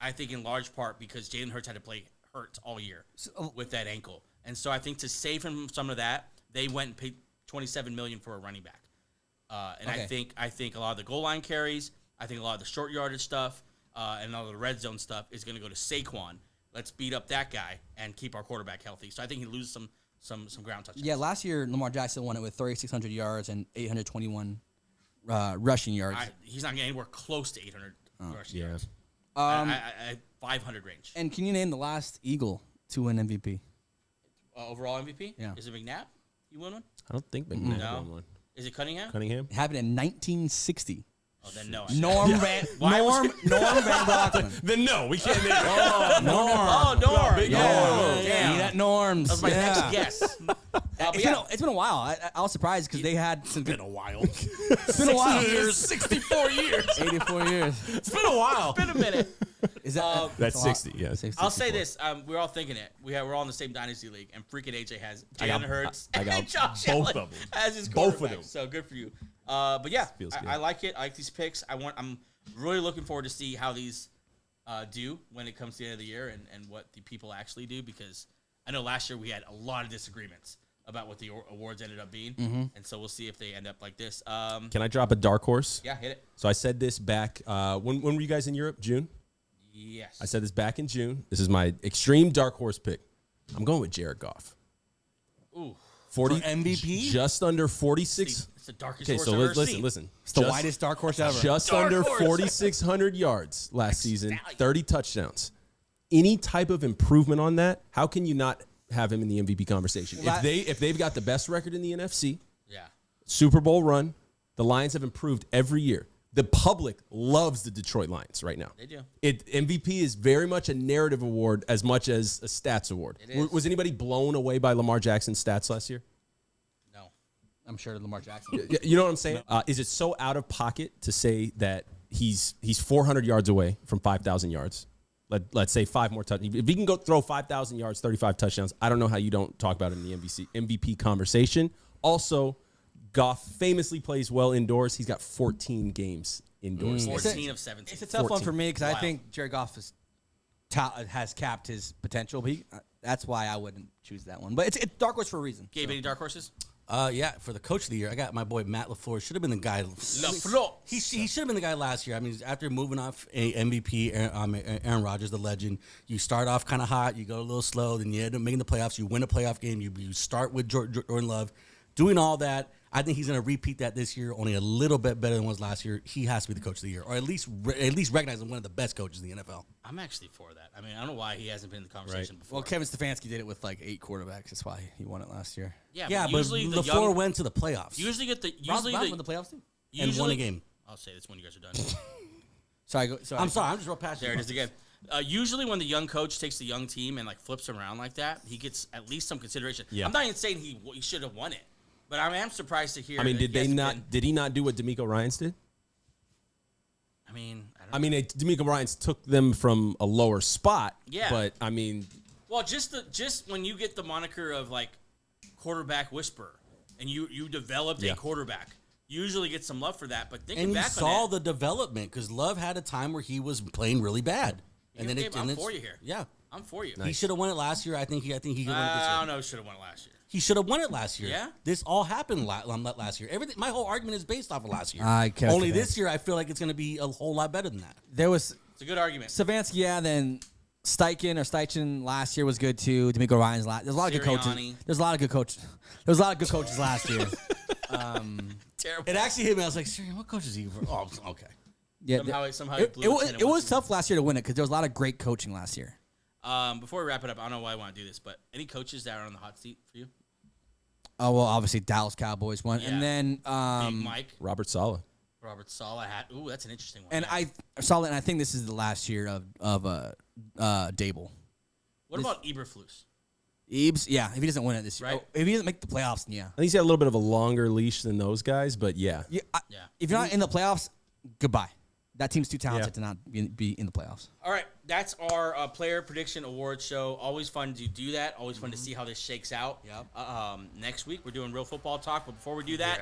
Speaker 1: I think in large part because Jalen Hurts had to play hurt all year with that ankle. And so I think to save him from some of that, they went and paid $27 million for a running back. I think a lot of the goal line carries, I think a lot of the short yardage stuff, and a lot of the red zone stuff is going to go to Saquon. Let's beat up that guy and keep our quarterback healthy. So I think he loses some ground touchdowns.
Speaker 2: Yeah, last year Lamar Jackson won it with 3,600 yards and 821 rushing yards.
Speaker 1: He's not getting anywhere close to 800 rushing yards. 500 range.
Speaker 2: And can you name the last Eagle to win MVP?
Speaker 1: Overall MVP?
Speaker 2: Yeah.
Speaker 1: Is it McNabb? You won one?
Speaker 3: I don't think McNabb
Speaker 1: No.
Speaker 3: won one.
Speaker 1: Is it Cunningham?
Speaker 3: Cunningham?
Speaker 2: It happened in 1960.
Speaker 1: Oh, then no.
Speaker 2: Norm Van Brocklin.
Speaker 3: Then no, we can't name it.
Speaker 2: Norm.
Speaker 1: Oh, Norm.
Speaker 3: Big
Speaker 2: Yeah.
Speaker 3: Norm.
Speaker 2: Damn. That Norms.
Speaker 1: That was my next guess.
Speaker 2: It's been a while. I was surprised because they had
Speaker 4: It's been a while.
Speaker 2: It's been a while.
Speaker 4: 64 years.
Speaker 2: 84 years.
Speaker 4: It's been a while.
Speaker 1: It's been a minute.
Speaker 2: Is that
Speaker 3: That's 60, yeah.
Speaker 2: 60,
Speaker 1: I'll say
Speaker 2: 64.
Speaker 1: this. We're all thinking it. We're all in the same dynasty league, and freaking AJ has
Speaker 3: I got-
Speaker 1: Jalen Hurts
Speaker 3: I got
Speaker 1: and Josh
Speaker 3: both
Speaker 1: Allen
Speaker 3: of them.
Speaker 1: as his
Speaker 3: Both of
Speaker 1: quarterback.
Speaker 3: them.
Speaker 1: So good for you. But yeah,
Speaker 3: Feels good.
Speaker 1: I like it. I like these picks. I'm really looking forward to see how these do when it comes to the end of the year and what the people actually do, because I know last year we had a lot of disagreements about what the awards ended up being, and so we'll see if they end up like this.
Speaker 3: Can I drop a dark horse?
Speaker 1: Yeah, hit it.
Speaker 3: So I said this back, when were you guys in Europe? June?
Speaker 1: Yes.
Speaker 3: I said this back in June. This is my extreme dark horse pick. I'm going with Jared Goff.
Speaker 1: Ooh.
Speaker 3: 40
Speaker 4: For MVP?
Speaker 3: Just under 46.
Speaker 1: It's the darkest
Speaker 3: Okay,
Speaker 1: horse
Speaker 3: so
Speaker 1: I've ever
Speaker 3: listen,
Speaker 1: seen.
Speaker 3: listen.
Speaker 2: It's the widest dark horse ever.
Speaker 3: Just
Speaker 1: Dark
Speaker 3: under
Speaker 1: horse.
Speaker 3: 4,600 yards last season,
Speaker 1: stallion.
Speaker 3: 30 touchdowns. Any type of improvement on that, how can you not have him in the MVP conversation?
Speaker 2: Well,
Speaker 3: If they've got the best record in the NFC,
Speaker 1: Yeah.
Speaker 3: Super Bowl run, the Lions have improved every year. The public loves the Detroit Lions right now.
Speaker 1: They do.
Speaker 3: MVP is very much a narrative award as much as a stats award.
Speaker 1: It is.
Speaker 3: Was anybody blown away by Lamar Jackson's stats last year?
Speaker 1: No.
Speaker 2: I'm sure Lamar Jackson.
Speaker 3: You know what I'm saying? Is it so out of pocket to say that he's 400 yards away from 5,000 yards? Let's say 5 more touchdowns. If he can go throw 5,000 yards, 35 touchdowns, I don't know how you don't talk about it in the MVP conversation. Also, Goff famously plays well indoors. He's got 14 games indoors.
Speaker 1: 14 of 17.
Speaker 2: It's a tough one
Speaker 3: 14.
Speaker 2: for me because I
Speaker 1: Wild.
Speaker 2: think Jared Goff has capped his potential, but that's why I wouldn't choose that one. But it's dark horse for a reason.
Speaker 1: Gabe, any dark horses?
Speaker 4: Yeah, for the coach of the year, I got my boy Matt LaFleur. Should have been the guy.
Speaker 1: LaFleur.
Speaker 4: He should have been the guy last year. I mean, after moving off a MVP, Aaron Rodgers, the legend, you start off kind of hot, you go a little slow, then you end up making the playoffs. You win a playoff game. You start with Jordan Love, doing all that. I think he's going to repeat that this year, only a little bit better than was last year. He has to be the coach of the year, or at least recognize him one of the best coaches in the NFL.
Speaker 1: I'm actually for that. I mean, I don't know why he hasn't been in the conversation before.
Speaker 2: Well, Kevin Stefanski did it with like 8 quarterbacks. That's why he won it last year.
Speaker 1: Yeah,
Speaker 4: Yeah,
Speaker 1: but
Speaker 4: but
Speaker 1: usually the
Speaker 4: LaFleur
Speaker 1: young,
Speaker 4: went to the playoffs.
Speaker 1: usually get the
Speaker 2: Browns
Speaker 1: usually
Speaker 2: won the playoffs too.
Speaker 4: and won a game.
Speaker 1: I'll say this when you guys are done.
Speaker 2: Sorry,
Speaker 4: I'm sorry, I'm just real passionate.
Speaker 1: There it
Speaker 4: about
Speaker 1: is again. Usually when the young coach takes the young team and like flips them around like that, he gets at least some consideration.
Speaker 3: Yeah.
Speaker 1: I'm not even saying he should have won it, but I am surprised to hear.
Speaker 3: I mean,
Speaker 1: that
Speaker 3: did he not do what D'Amico Ryans did?
Speaker 1: I mean,
Speaker 3: I mean, D'Amico Ryans took them from a lower spot.
Speaker 1: Yeah.
Speaker 3: But I mean,
Speaker 1: well, just when you get the moniker of like quarterback whisperer, and you developed
Speaker 3: Yeah.
Speaker 1: a quarterback, you usually get some love for that. But thinking
Speaker 4: And you
Speaker 1: back
Speaker 4: saw
Speaker 1: on that,
Speaker 4: the development because Love had a time where he was playing really bad, and then
Speaker 1: Gabe, I'm for you here.
Speaker 4: Yeah,
Speaker 1: I'm for you.
Speaker 4: he should have won it last year. I think he could win it this
Speaker 1: I don't
Speaker 4: year.
Speaker 1: know. Should have won it last year.
Speaker 4: He should have won it last year.
Speaker 1: Yeah?
Speaker 4: This all happened last year. Everything. My whole argument is based off of last year.
Speaker 2: I can't
Speaker 4: Only
Speaker 2: forget.
Speaker 4: this year, I feel like it's going to be a whole lot better than that.
Speaker 2: There was
Speaker 1: It's a good argument.
Speaker 2: Stefanski, yeah. Then Steichen last year was good too. D'Amico Ryan's last. There's a lot of good coaches.
Speaker 1: Sirianni.
Speaker 2: There's a lot of good coaches. There was a lot of good coaches last year.
Speaker 1: Terrible.
Speaker 4: It actually hit me. I was like, "Sirianni, what coach is he?" Oh, okay.
Speaker 2: Yeah,
Speaker 1: Somehow he
Speaker 2: it
Speaker 1: blew
Speaker 2: was,
Speaker 1: it.
Speaker 2: it was tough last year to win it because there was a lot of great coaching last year.
Speaker 1: Before we wrap it up, I don't know why I want to do this, but any coaches that are on the hot seat for you?
Speaker 2: Oh well, obviously Dallas Cowboys won,
Speaker 1: Yeah.
Speaker 2: and then
Speaker 1: Big Mike,
Speaker 3: Robert Saleh.
Speaker 1: Robert Saleh had. Ooh, that's an interesting one.
Speaker 2: and
Speaker 1: yeah.
Speaker 2: I saw it, and I think this is the last year of Dable.
Speaker 1: What about Eberflus?
Speaker 2: Ebes, yeah, if he doesn't win it this year,
Speaker 1: Right.
Speaker 2: if he doesn't make the playoffs, yeah.
Speaker 3: I think he's got a little bit of a longer leash than those guys, but yeah.
Speaker 2: Yeah,
Speaker 1: Yeah.
Speaker 2: If you're not in the playoffs, goodbye. That team's too talented
Speaker 3: Yeah.
Speaker 2: to not be in the playoffs.
Speaker 1: All right, that's our player prediction awards show. Always fun to do that. Always fun to see how this shakes out.
Speaker 2: Yep.
Speaker 1: Next week we're doing real football talk, but before we do that,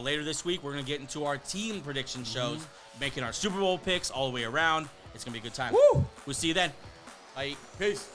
Speaker 1: later this week we're gonna get into our team prediction shows, making our Super Bowl picks all the way around. It's gonna be a good time.
Speaker 2: Woo!
Speaker 1: We'll see you then. Bye.
Speaker 2: Peace.